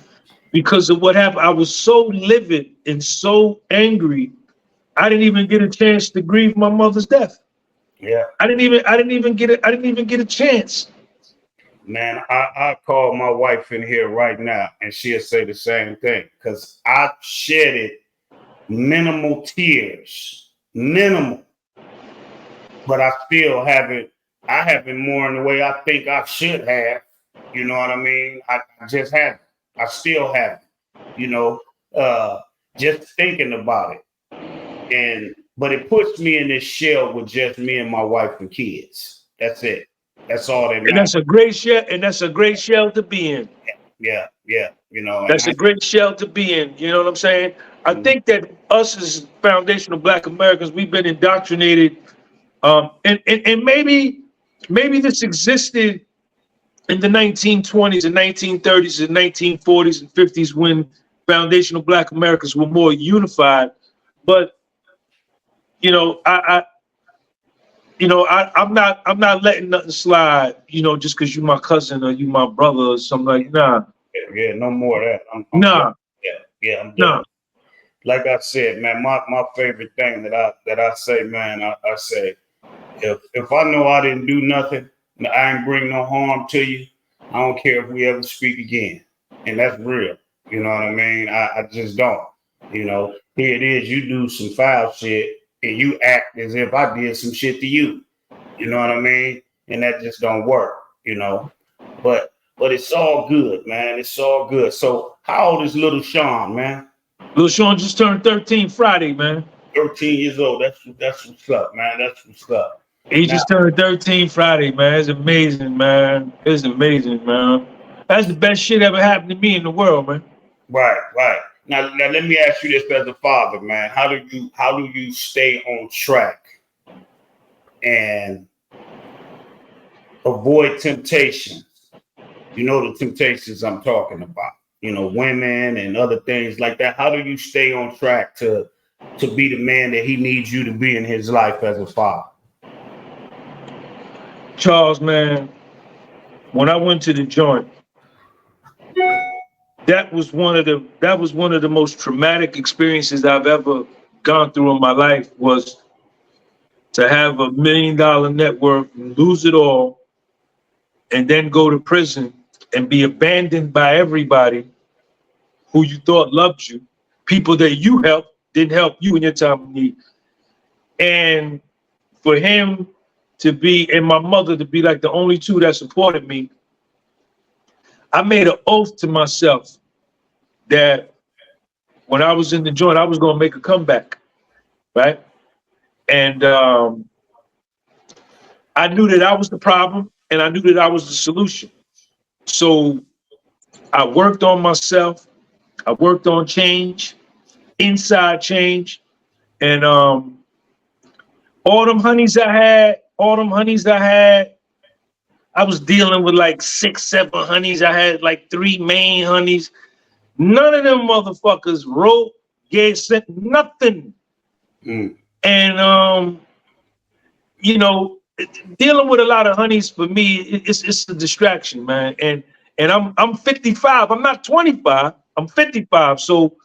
because of what happened. I was so livid and so angry. I didn't even get a chance to grieve my mother's death. Yeah. I didn't even get a chance. Man, I call my wife in here right now and she'll say the same thing because I shedded minimal tears, but I still haven't mourned the way I think I should have. You know what I mean? I just haven't. I still haven't. You know, just thinking about it, but it puts me in this shell with just me and my wife and kids. That's it. That's all that matters. And that's a great shell. And that's a great shell to be in. Yeah. You know, that's a great shell to be in. You know what I'm saying? I think that us as foundational Black Americans, we've been indoctrinated. And maybe this existed in the 1920s and 1930s and 1940s and 50s when foundational Black Americans were more unified. But you know, I'm not letting nothing slide. You know, just because you my cousin or you my brother or something like nah. Yeah, no more of that. I'm nah. Yeah, I'm done. Nah. Like I said, man, my favorite thing that I say, man, I say, if I know I didn't do nothing, I ain't bring no harm to you, I don't care if we ever speak again. and that's real. You know what I mean? I just don't. You know, here it is. You do some foul shit, and you act as if I did some shit to you. You know what I mean? And that just don't work. You know, but it's all good, man. It's all good. So, how old is little Sean, man? Little Sean just turned 13 Friday, man. 13 years old. That's what's up, man. That's what's up. He Now, just turned 13 Friday, man. It's amazing, man. It's amazing, man. That's the best shit ever happened to me in the world, man. right. Now let me ask you this as a father, man. How do you stay on track and avoid temptations? You know the temptations I'm talking about. You know, women and other things like that. How do you stay on track to be the man that he needs you to be in his life as a father? Charles, man, when I went to the joint, that was one of the most traumatic experiences I've ever gone through in my life, was to have $1 million net worth, lose it all, and then go to prison and be abandoned by everybody who you thought loved you, people that you helped didn't help you in your time of need. And for him to be, and my mother to be like the only two that supported me, I made an oath to myself that when I was in the joint, I was going to make a comeback, right? And I knew that I was the problem, and I knew that I was the solution. So I worked on myself. I worked on change, inside change, and all them honeys I had, I was dealing with like 6, 7 honeys. I had like 3 main honeys. None of them motherfuckers wrote, sent nothing. And you know, dealing with a lot of honeys for me, it's a distraction, man. And I'm 55. I'm not 25. I'm 55. So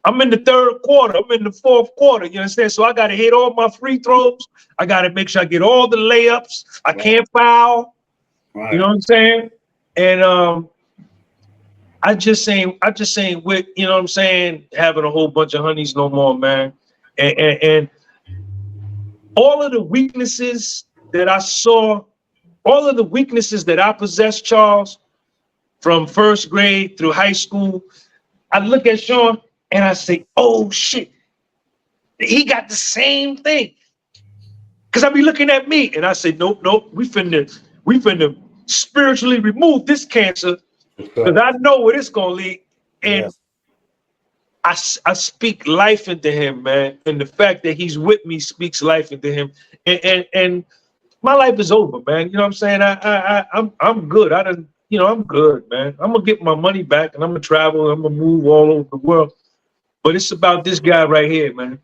I'm in the 3rd quarter. I'm in the 4th quarter. You understand? So I got to hit all my free throws. I got to make sure I get all the layups. I can't foul. You know what I'm saying? And I just ain't with, you know what I'm saying, having a whole bunch of honeys no more, man. And all of the weaknesses that I saw, all of the weaknesses that I possessed, Charles, from 1st grade through high school, I look at Sean and I say, oh shit, he got the same thing. Cause I be looking at me and I say, nope, we finna spiritually remove this cancer, because I know where it's gonna lead. And I speak life into him, man. And the fact that he's with me speaks life into him. And my life is over, man. You know what I'm saying? I'm good. I'm good, man. I'm gonna get my money back and I'm gonna travel. I'm gonna move all over the world. But it's about this guy right here, man.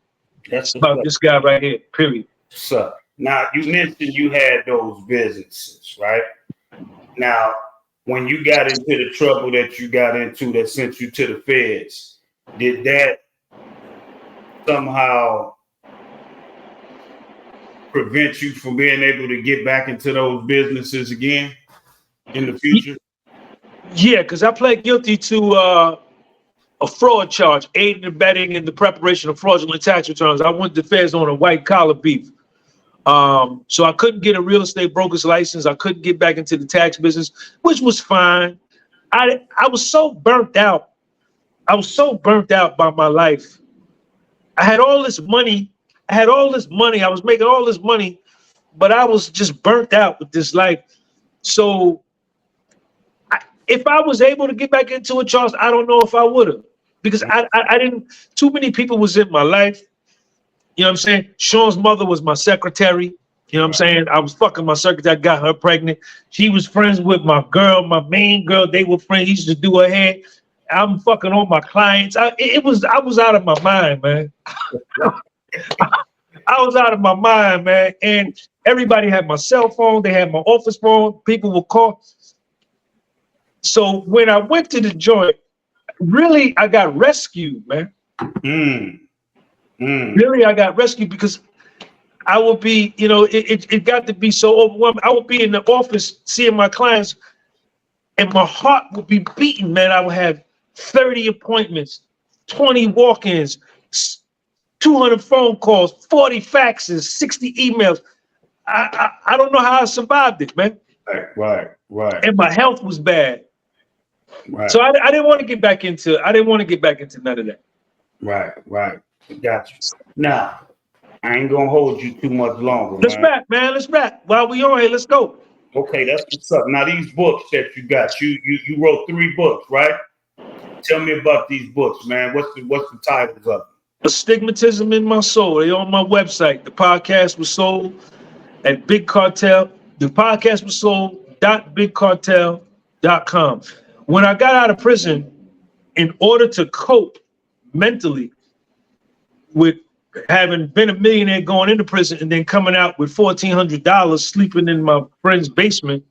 It's about this guy right here, period. So now you mentioned you had those businesses, right? Now, when you got into the trouble that you got into that sent you to the feds, did that somehow prevent you from being able to get back into those businesses again in the future? Yeah, because I pled guilty to a fraud charge, aiding and abetting in the preparation of fraudulent tax returns. I went to the feds on a white collar beef. So I couldn't get a real estate broker's license. I couldn't get back into the tax business, which was fine. I was so burnt out. I was so burnt out by my life. I had all this money. I was making all this money, but I was just burnt out with this life. So if I was able to get back into it, Charles, I don't know if I would have, because I didn't, too many people was in my life. You know what I'm saying? Sean's mother was my secretary. You know what I'm saying? I was fucking my secretary. I got her pregnant. She was friends with my girl, my main girl. They were friends. He used to do her hair. I'm fucking all my clients. I was out of my mind, man. I was out of my mind, man. And everybody had my cell phone. They had my office phone. People would call. So when I went to the joint, really, I got rescued, man. Really, I got rescued because I would be, you know, it got to be so overwhelming. I would be in the office seeing my clients and my heart would be beating, man. I would have 30 appointments, 20 walk-ins, 200 phone calls, 40 faxes, 60 emails. I don't know how I survived it, man. Right. And my health was bad. Right. So I didn't want to get back into none of that. Right. Got you. Now, I ain't gonna hold you too much longer, Let's man. rap, man. Let's rap. While we on here, let's go. Okay, that's what's up. Now, these books that you got, you wrote 3 books, right? Tell me about these books, man. What's the titles of them? Astigmatism in My Soul. They on my website, The Podcast with Soul, at Big Cartel, thepodcastwithsoul.bigcartel.com. When I got out of prison, in order to cope mentally with having been a millionaire going into prison and then coming out with $1,400 sleeping in my friend's basement,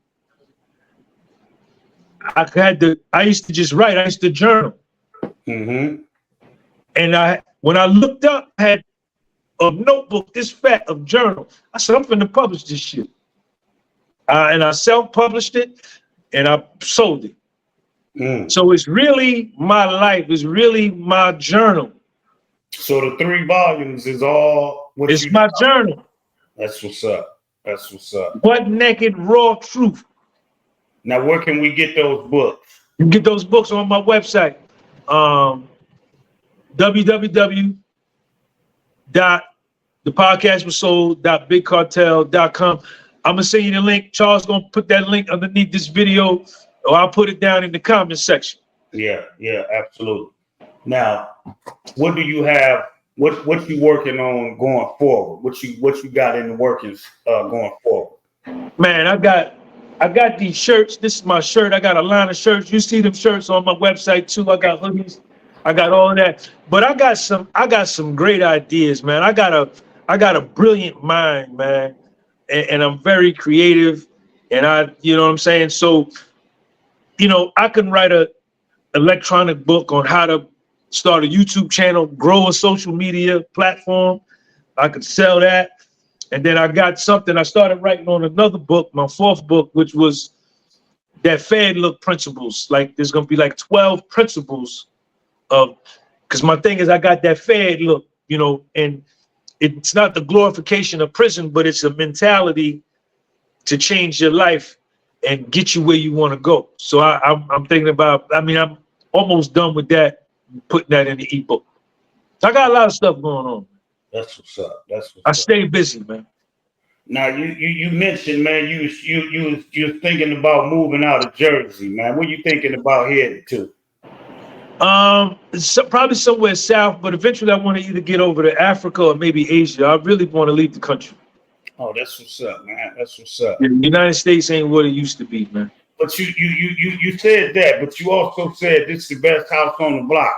I used to just write. I used to journal. Mm-hmm. And when I looked up, I had a notebook this fat of journal. I said, I'm finna publish this shit. And I self-published it and I sold it. So it's really my life. It's really my journal. So the 3 volumes is all what it's my journal. That's what's up. Butt naked, raw truth. Now, where can we get those books? You can get those books on my website. www.thepodcastwithsoul.bigcartel.com. I'm gonna send you the link. Charles gonna put that link underneath this video, or I'll put it down in the comment section. Yeah, absolutely. Now, what do you have? What you working on going forward? What you got in the workings going forward? Man, I got these shirts. This is my shirt. I got a line of shirts. You see them shirts on my website too. I got hoodies. I got all that. But I got some great ideas, man. I got a brilliant mind, man. And I'm very creative. And you know what I'm saying? So, I can write a electronic book on how to start a YouTube channel, grow a social media platform. I could sell that. And then I started writing on another book, my 4th book, which was that Fed look principles. Like there's going to be like 12 principles because my thing is I got that Fed look, and it's not the glorification of prison, but it's a mentality to change your life and get you where you want to go. So I'm thinking about, I'm almost done with that, putting that in the ebook. So I got a lot of stuff going on. That's what's up. I stay busy, man. Now you mentioned, man, you thinking about moving out of Jersey, man. Where you thinking about heading to? Probably somewhere south, but eventually I want to either get over to Africa or maybe Asia. I really want to leave the country. Oh, that's what's up, man. That's what's up. Yeah, the United States ain't what it used to be, man. But you said that, but you also said this is the best house on the block.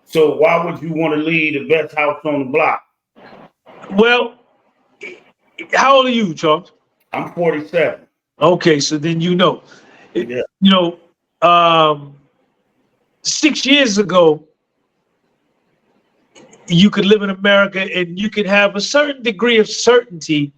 So why would you want to leave the best house on the block? Well, how old are you, Charles? I'm 47. Okay, so then Yeah. 6 years ago, you could live in America and you could have a certain degree of certainty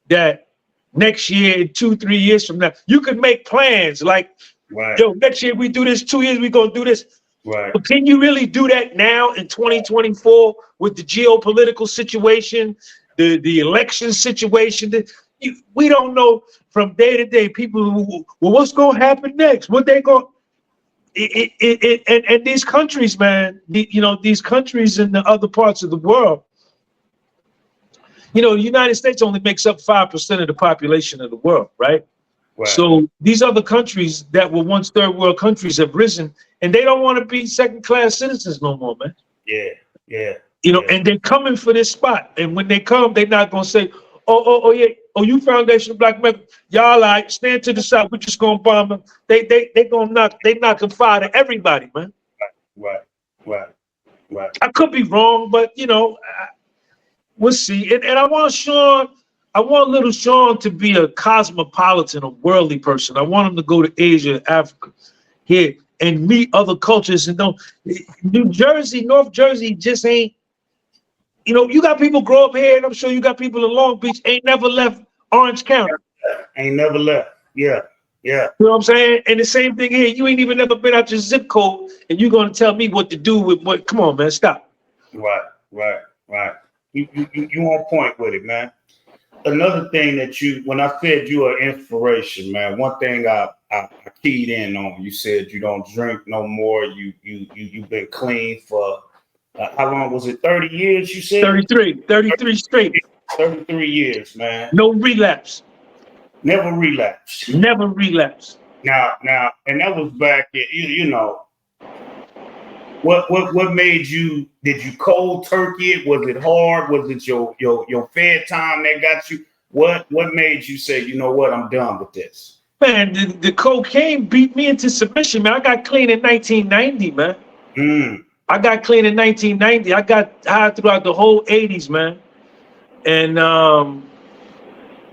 that next year, 2-3 years from now, you could make plans like, right. Next year we do this, 2 years we gonna do this. Right. But can you really do that now in 2024 with the geopolitical situation, the election situation? We don't know from day to day. People, what's gonna happen next? What they going? And these countries, man, these countries in the other parts of the world, the United States only makes up 5% of the population of the world, right? Right. So these other countries that were once third world countries have risen, and they don't want to be second-class citizens no more, man. Yeah. And they're coming for this spot. And when they come, they're not gonna say, you foundational black men, y'all like stand to the side, we're just gonna bomb them. They knocking fire to everybody, man. Right. I could be wrong, but we'll see. And I want little Sean to be a cosmopolitan, a worldly person. I want him to go to Asia, Africa, here, and meet other cultures. And New Jersey, North Jersey just ain't, you got people grow up here, and I'm sure you got people in Long Beach, ain't never left Orange County. Ain't never left. Yeah. Yeah. You know what I'm saying? And the same thing here. You ain't even never been out your zip code, and you're gonna tell me what to do with what? Come on, man, stop. Right. You on point with it, man. Another thing that when I said you are inspiration, man. One thing I keyed in on. You said you don't drink no more. You've been clean for how long was it? 30 years. You said 33 straight. 33 years, man. No relapse. Never relapsed. Never relapse. Now, and that was back at you know. What made you? Did you cold turkey it? Was it hard? Was it your fed time that got you? What made you say, you know what, I'm done with this? Man, the cocaine beat me into submission, man. I got clean in 1990, man. I got clean in 1990. I got high throughout the whole 80s, man. And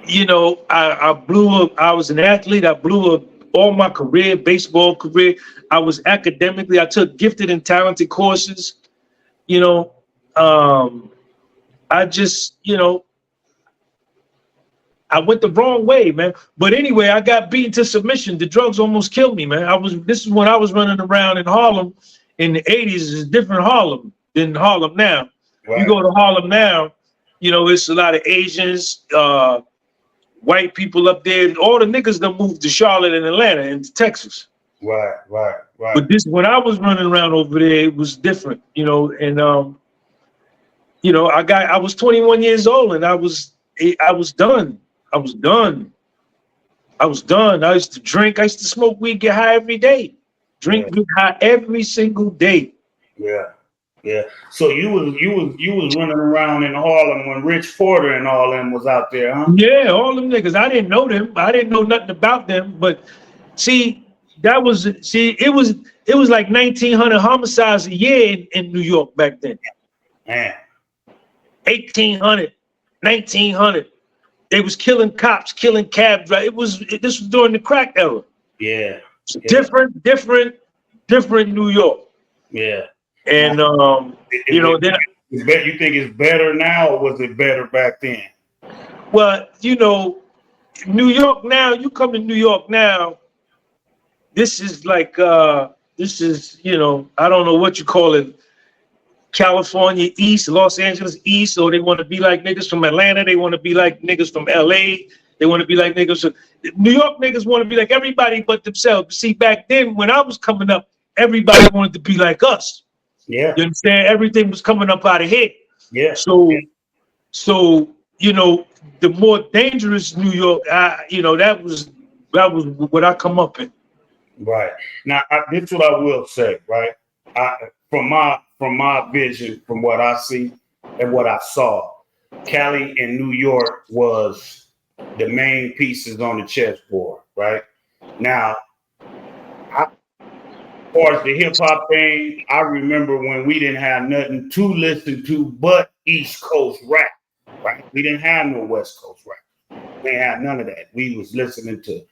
you know, I blew up. I was an athlete. I blew up all my career, baseball career. I was academically. I took gifted and talented courses. You know, I just, you know, I went the wrong way, man. But anyway, I got beaten to submission. The drugs almost killed me, man. This is when I was running around in Harlem in the 80s. It's different Harlem than Harlem now. Right. You go to Harlem now, you know, it's a lot of Asians, white people up there. All the niggas that moved to Charlotte and Atlanta and to Texas. Right. But this, when I was running around over there, it was different, you know. And you know, I was 21 years old, and I was done. I was done. I used to drink. I used to smoke weed, get high every day. Drink, get high every single day. Yeah. So you was running around in Harlem when Rich Porter and all them was out there, huh? Yeah, all them niggas. I didn't know them. I didn't know nothing about them. But see, it was like 1,900 homicides a year in New York back then. Man. 1,800, 1,900. They was killing cops, killing cab drivers. This was during the crack era. Yeah. Different New York. Yeah. And you know, then you think it's better now, or was it better back then? Well, you know, New York now. You come to New York now. This is like you know, I don't know what you call it. California East, Los Angeles East, or they want to be like niggas from Atlanta. They want to be like niggas from LA. They want to be like niggas from New York. Niggas want to be like everybody but themselves. See, back then when I was coming up, everybody wanted to be like us. Yeah. You understand? Everything was coming up out of here. Yeah. So you know, the more dangerous New York, you know, that was what I come up in. Right. Now, this is what I will say, right? From my vision, from what I see and what I saw, Cali and New York was the main pieces on the chessboard, right? Now, as far as the hip hop thing, I remember when we didn't have nothing to listen to but East Coast rap, right? We didn't have no West Coast rap. We didn't have none of that. We was listening to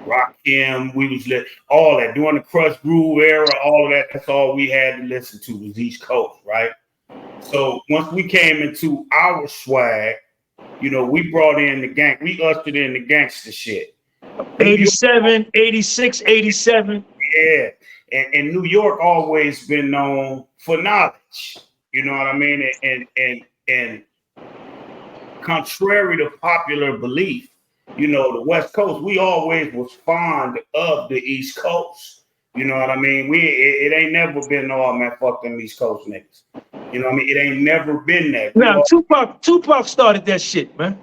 Rakim, we was all that during the Crush Groove era, all of that. That's all we had to listen to was East Coast, right? So once we came into our swag, you know, we brought in the gang, we ushered in the gangster shit. 87, 86, 87. Yeah, and New York always been known for knowledge. You know what I mean? And contrary to popular belief, you know, the West Coast, we always was fond of the East Coast. You know what I mean? It ain't never been, oh man, fuck them East Coast niggas. You know what I mean? It ain't never been that. Now, Tupac started that shit, man.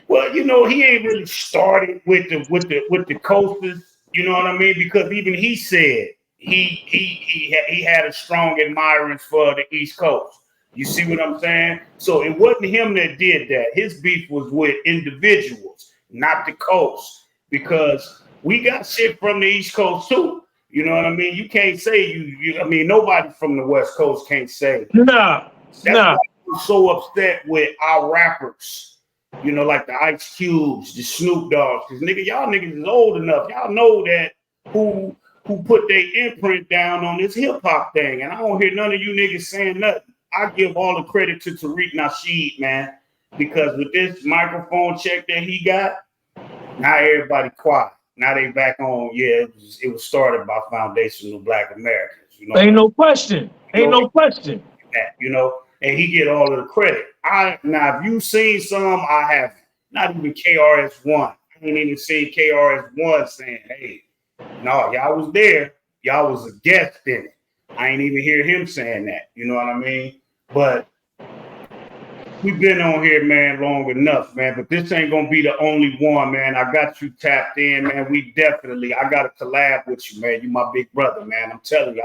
Well, you know, he ain't really started with the coasters. You know what I mean? Because even he said he had a strong admirance for the East Coast. You see what I'm saying? So it wasn't him that did that. His beef was with individuals, not the coast, because we got shit from the East Coast too. You know what I mean? You can't say you I mean, nobody from the West Coast can't say. Nah. Why I'm so upset with our rappers. You know, like the Ice Cubes, the Snoop Dogs, because nigga, y'all niggas is old enough. Y'all know that who put their imprint down on this hip hop thing, and I don't hear none of you niggas saying nothing. I give all the credit to Tariq Nasheed, man, because with this microphone check that he got, now everybody quiet. Now they back on. Yeah, it was started by foundational Black Americans. You know, Ain't no question. Ain't no question. that, you know, and he get all of the credit. Now, if you seen some, I haven't. Not even KRS-One. I ain't even seen KRS-One saying, "Hey, no, y'all was there. Y'all was a guest in it." I ain't even hear him saying that. You know what I mean? But we've been on here, man, long enough, man. But this ain't gonna be the only one, man. I got you tapped in, man. I gotta collab with you, man. You my big brother, man. I'm telling you,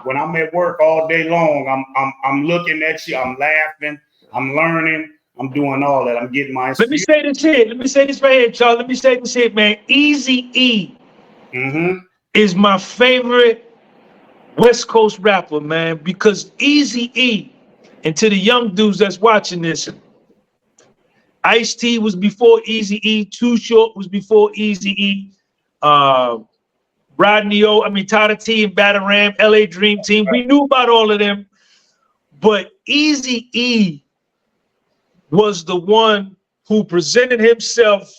when I'm at work all day long, I'm looking at you, I'm laughing, I'm learning, I'm doing all that. I'm getting my. Let me say this here. Let me say this right here, Charles. Let me say this here, man. Eazy-E is my favorite West Coast rapper, man, because Eazy-E, and to the young dudes that's watching this, Ice-T was before Eazy-E, Too Short was before Eazy-E, Rodney O, Tata T and Batarram, LA Dream Team. We knew about all of them, but Eazy-E was the one who presented himself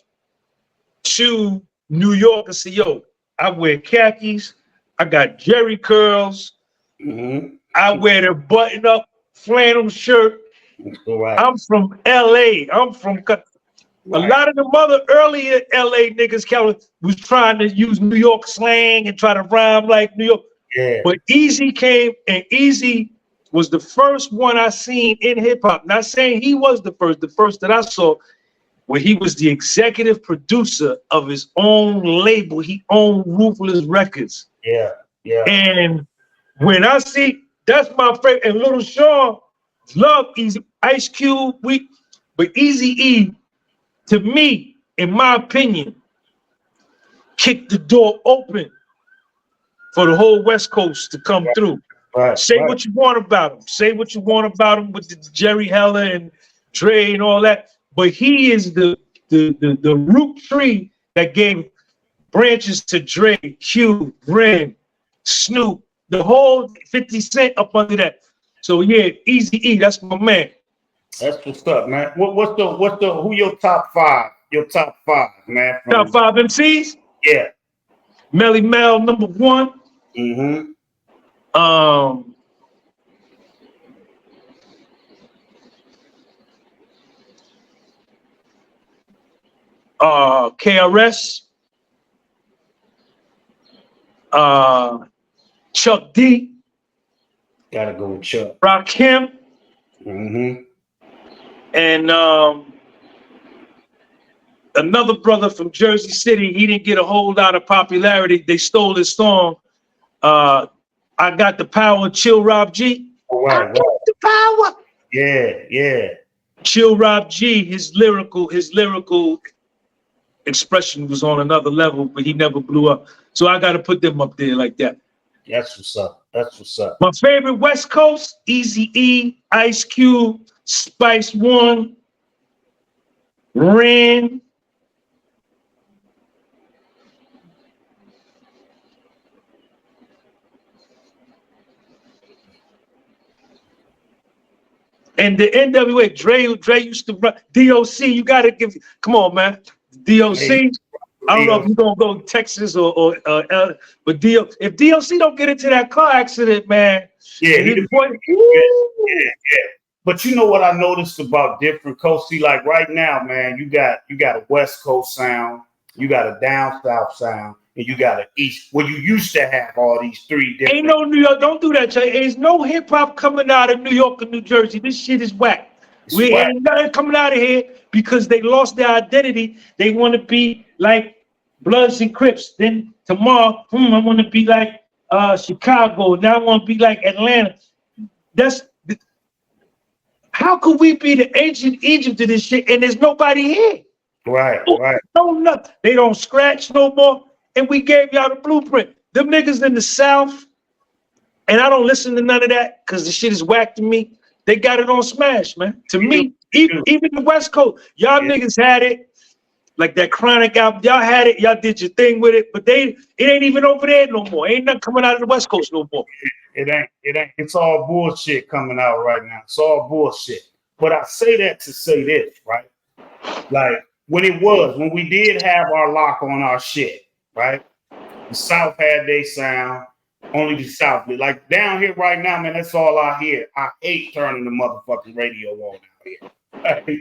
to New York and said, yo, I wear khakis, I got jerry curls, I wear the button-up flannel shirt. Right. I'm from LA. I'm from a lot of the other earlier LA niggas was trying to use New York slang and try to rhyme like New York. Yeah. But Eazy came, and Eazy was the first one I seen in hip hop. Not saying he was the first that I saw, where he was the executive producer of his own label. He owned Ruthless Records. Yeah. And when I see, that's my favorite. And Little Sean love Eazy, Ice Cube, but Eazy-E, to me, in my opinion, kicked the door open for the whole West Coast to come through. Say what you want about him. Say what you want about him with the Jerry Heller and Dre and all that. But he is the root tree that gave branches to Dre, Q, Ren, Snoop, the whole 50 Cent up under that. So yeah, Eazy-E, that's my man. That's what's up, man. Who your top five? Your top five, man. Top five MCs? Yeah. Melly Mel, number one. KRS, Chuck D. Gotta go with Chuck. Rakim. And another brother from Jersey City, he didn't get a whole lot of popularity. They stole his song. I Got the Power, Chill Rob G. I got the power. Yeah. Chill Rob G, his lyrical expression was on another level, but he never blew up. So I got to put them up there like that. That's what's up. My favorite West Coast, Eazy-E, Ice Cube, Spice One, Ren. And the NWA, Dre used to run. DOC, you got to give, come on, man. DOC, hey, I don't know if you're going to go Texas or but if DOC don't get into that car accident, man. Yeah, But you know what I noticed about different coasts? See, like right now, man, you got a West Coast sound, you got a down south sound, and you got an East. Well, you used to have all these three different. Ain't no New York. Don't do that, Jay. There's no hip hop coming out of New York and New Jersey. This shit is whack. Ain't nothing coming out of here because they lost their identity. They want to be like Bloods and Crips. Then tomorrow, I want to be like Chicago. Now I want to be like Atlanta. How could we be the ancient Egypt of this shit and there's nobody here? Right. No, nothing. They don't scratch no more. And we gave y'all the blueprint. Them niggas in the South, and I don't listen to none of that because the shit is whack to me. They got it on smash, man. To me, even the West Coast, y'all niggas had it. Like that Chronic album, y'all had it. Y'all did your thing with it, but it ain't even over there no more. Ain't nothing coming out of the West Coast no more. It ain't. It's all bullshit coming out right now. It's all bullshit. But I say that to say this, right? Like when we did have our lock on our shit, right? The South had their sound. Only the South. Like down here right now, man, that's all I hear. I hate turning the motherfucking radio on out here. Right?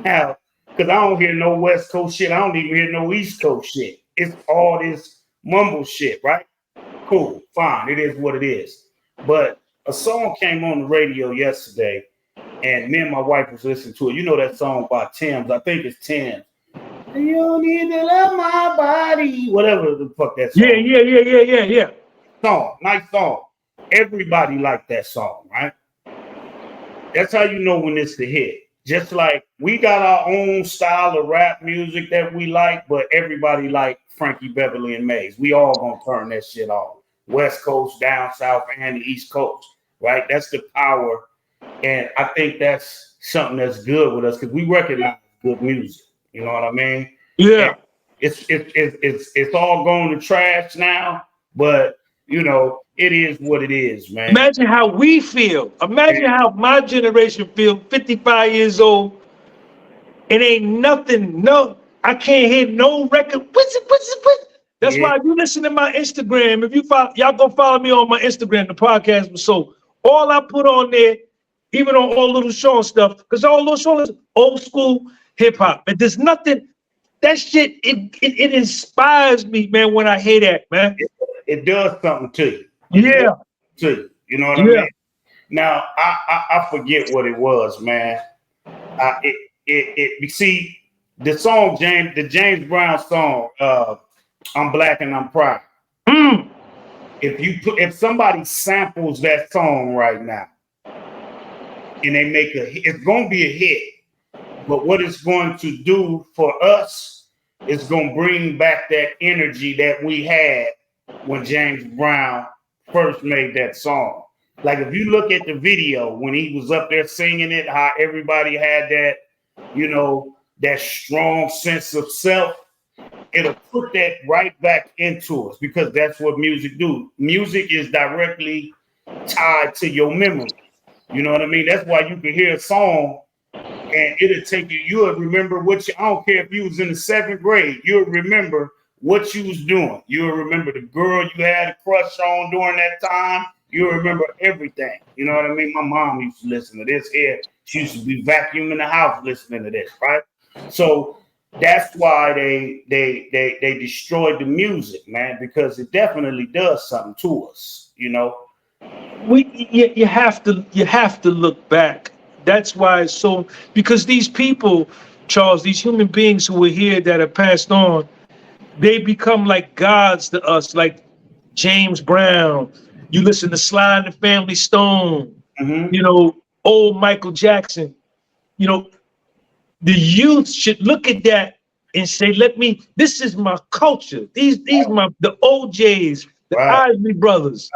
Now, because I don't hear no West Coast shit. I don't even hear no East Coast shit. It's all this mumble shit, right? Cool, fine. It is what it is. But a song came on the radio yesterday, and me and my wife was listening to it. You know that song by Tim's. I think it's Tim's. You don't need to love my body. Whatever the fuck that song. Yeah. Song, nice song. Everybody liked that song, right? That's how you know when it's the hit. Just like we got our own style of rap music that we like, but everybody like Frankie Beverly and Maze. We all gonna turn that shit off. West Coast, down south, and the East Coast, right? That's the power, and I think that's something that's good with us because we recognize good music. You know what I mean? Yeah. And it's all going to trash now, but you know it is what it is, man. Imagine how we feel. Imagine how my generation feel. 55 years old. It ain't nothing. No, I can't hear no record. That's why if you listen to my Instagram, if you follow, y'all go follow me on my Instagram, the podcast with soul. All I put on there, even on all Little Sean stuff, because all Little Sean is old school hip hop. And there's nothing. That shit, it inspires me, man, when I hear that, man. It does something to you. Yeah. To you. You know what I mean? Now I forget what it was, man. You see the song the James Brown song, I'm Black and I'm Proud. If somebody samples that song right now and they make it's gonna be a hit. But what it's going to do for us is going to bring back that energy that we had when James Brown first made that song. Like if you look at the video when he was up there singing it, how everybody had that, you know, that strong sense of self, it'll put that right back into us because that's what music do. Music is directly tied to your memory. You know what I mean? That's why you can hear a song and it'll take you, you'll remember I don't care if you was in the 7th grade, you'll remember what you was doing. You'll remember the girl you had a crush on during that time. You'll remember everything. You know what I mean? My mom used to listen to this here. She used to be vacuuming the house listening to this, right? So that's why they destroyed the music, man, because it definitely does something to us, you know. You have to look back. That's why it's so, because these people, Charles, these human beings who were here that have passed on, they become like gods to us, like James Brown. You listen to Sly and the Family Stone, you know, old Michael Jackson. You know, the youth should look at that and say, this is my culture. These the OJs, the Isley brothers.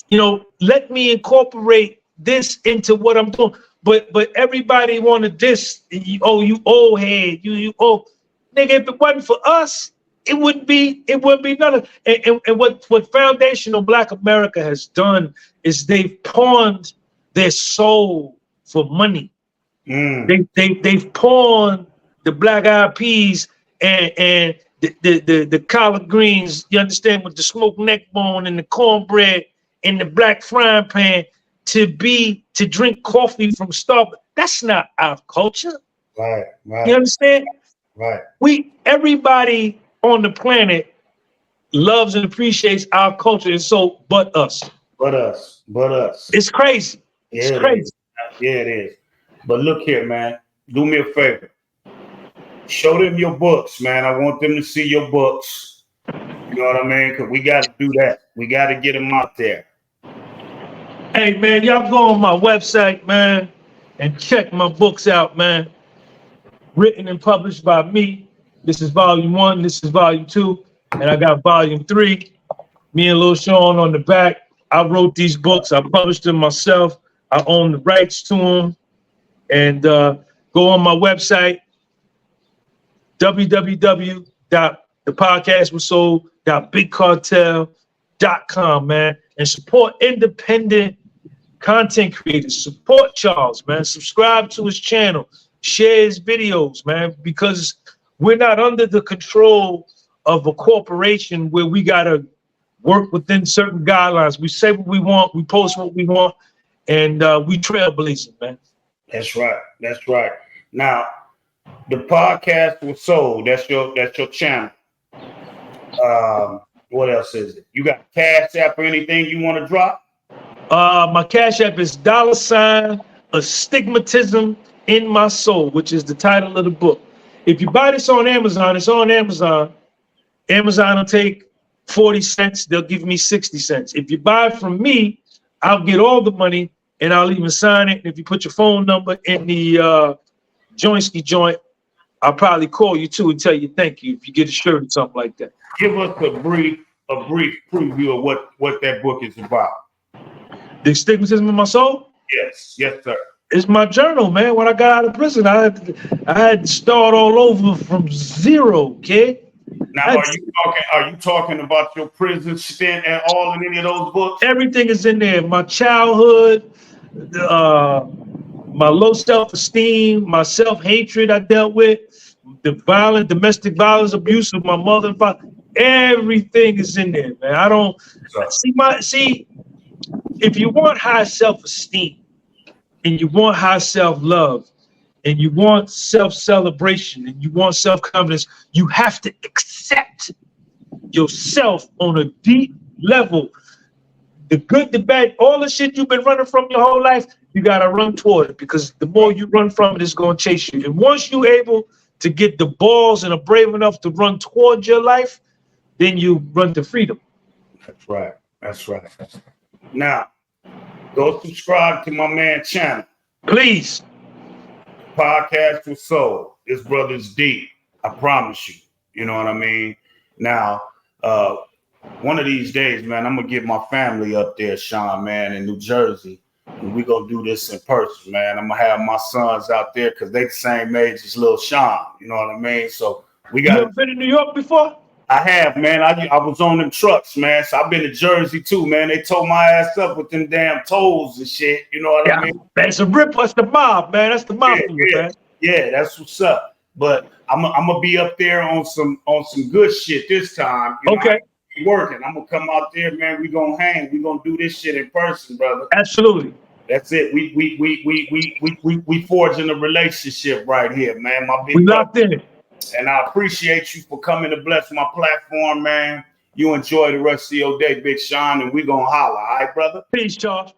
You know, let me incorporate this into what I'm doing. But everybody wanted this. You old head. You old nigga. If it wasn't for us, it wouldn't be none of. And what Foundational Black America has done is they've pawned their soul for money. They've pawned the Black Eyed Peas and the collard greens. You understand, with the smoked neck bone and the cornbread and the black frying pan to drink coffee from Starbucks. That's not our culture. Right. You understand? Right. Everybody on the planet loves and appreciates our culture, and so but us. But us. It's crazy. It's crazy. Yeah, it is. But look here, man. Do me a favor. Show them your books, man. I want them to see your books. You know what I mean? Because we got to do that. We got to get them out there. Hey, man, y'all go on my website, man, and check my books out, man. Written and published by me. This is volume 1. This is volume 2. And I got volume 3. Me and Lil Sean on the back. I wrote these books. I published them myself. I own the rights to them. And go on my website, www.thepodcastwithsoul.bigcartel.com, man. And support independent content creators. Support Charles, man. Subscribe to his channel. Share his videos, man, because we're not under the control of a corporation where we gotta work within certain guidelines. We say what we want, we post what we want, and we trailblazing, man. That's right. That's right. Now, the podcast with Soul. That's your channel. What else is it? You got Cash App or anything you want to drop? My Cash App is $astigmatism in my soul, which is the title of the book. If you buy this on Amazon, it's on Amazon. Amazon will take 40 cents. They'll give me 60 cents. If you buy it from me, I'll get all the money and I'll even sign it. And if you put your phone number in the Joinski joint, I'll probably call you too and tell you thank you if you get a shirt or something like that. Give us a brief preview of what that book is about. The Astigmatism in my soul? Yes, sir. It's my journal, man. When I got out of prison, I had to start all over from zero, kid. Now, are you talking about your prison stint at all in any of those books? Everything is in there. My childhood, my low self-esteem, my self-hatred I dealt with, the domestic violence abuse of my mother and father. Everything is in there, man. I don't see. If you want high self-esteem and you want high self-love and you want self-celebration and you want self-confidence, you have to accept yourself on a deep level. The good, the bad, all the shit you've been running from your whole life, you got to run toward it, because the more you run from it, it's going to chase you. And once you're able to get the balls and are brave enough to run towards your life, then you run to freedom. That's right. That's right. Now, go subscribe to my man's channel. Please. Podcast with Soul. This brother's deep. I promise you. You know what I mean? Now, one of these days, man, I'm going to get my family up there, Sean, man, in New Jersey. And we're going to do this in person, man. I'm going to have my sons out there because they the same age as little Sean. You know what I mean? So we got. You ever been in New York before? I have, man. I was on them trucks, man. So I've been to Jersey too, man. They towed my ass up with them damn tolls and shit. You know what I mean? That's a rip. That's the mob, man. That's the mob, man. Yeah, that's what's up. But I'm gonna be up there on some good shit this time. You know, working. I'm gonna come out there, man. We gonna hang. We gonna do this shit in person, brother. Absolutely. That's it. We forging a relationship right here, man. We locked in. And I appreciate you for coming to bless my platform, man. You enjoy the rest of your day, Big Sean, and we gonna holler, all right, brother? Peace, Charles.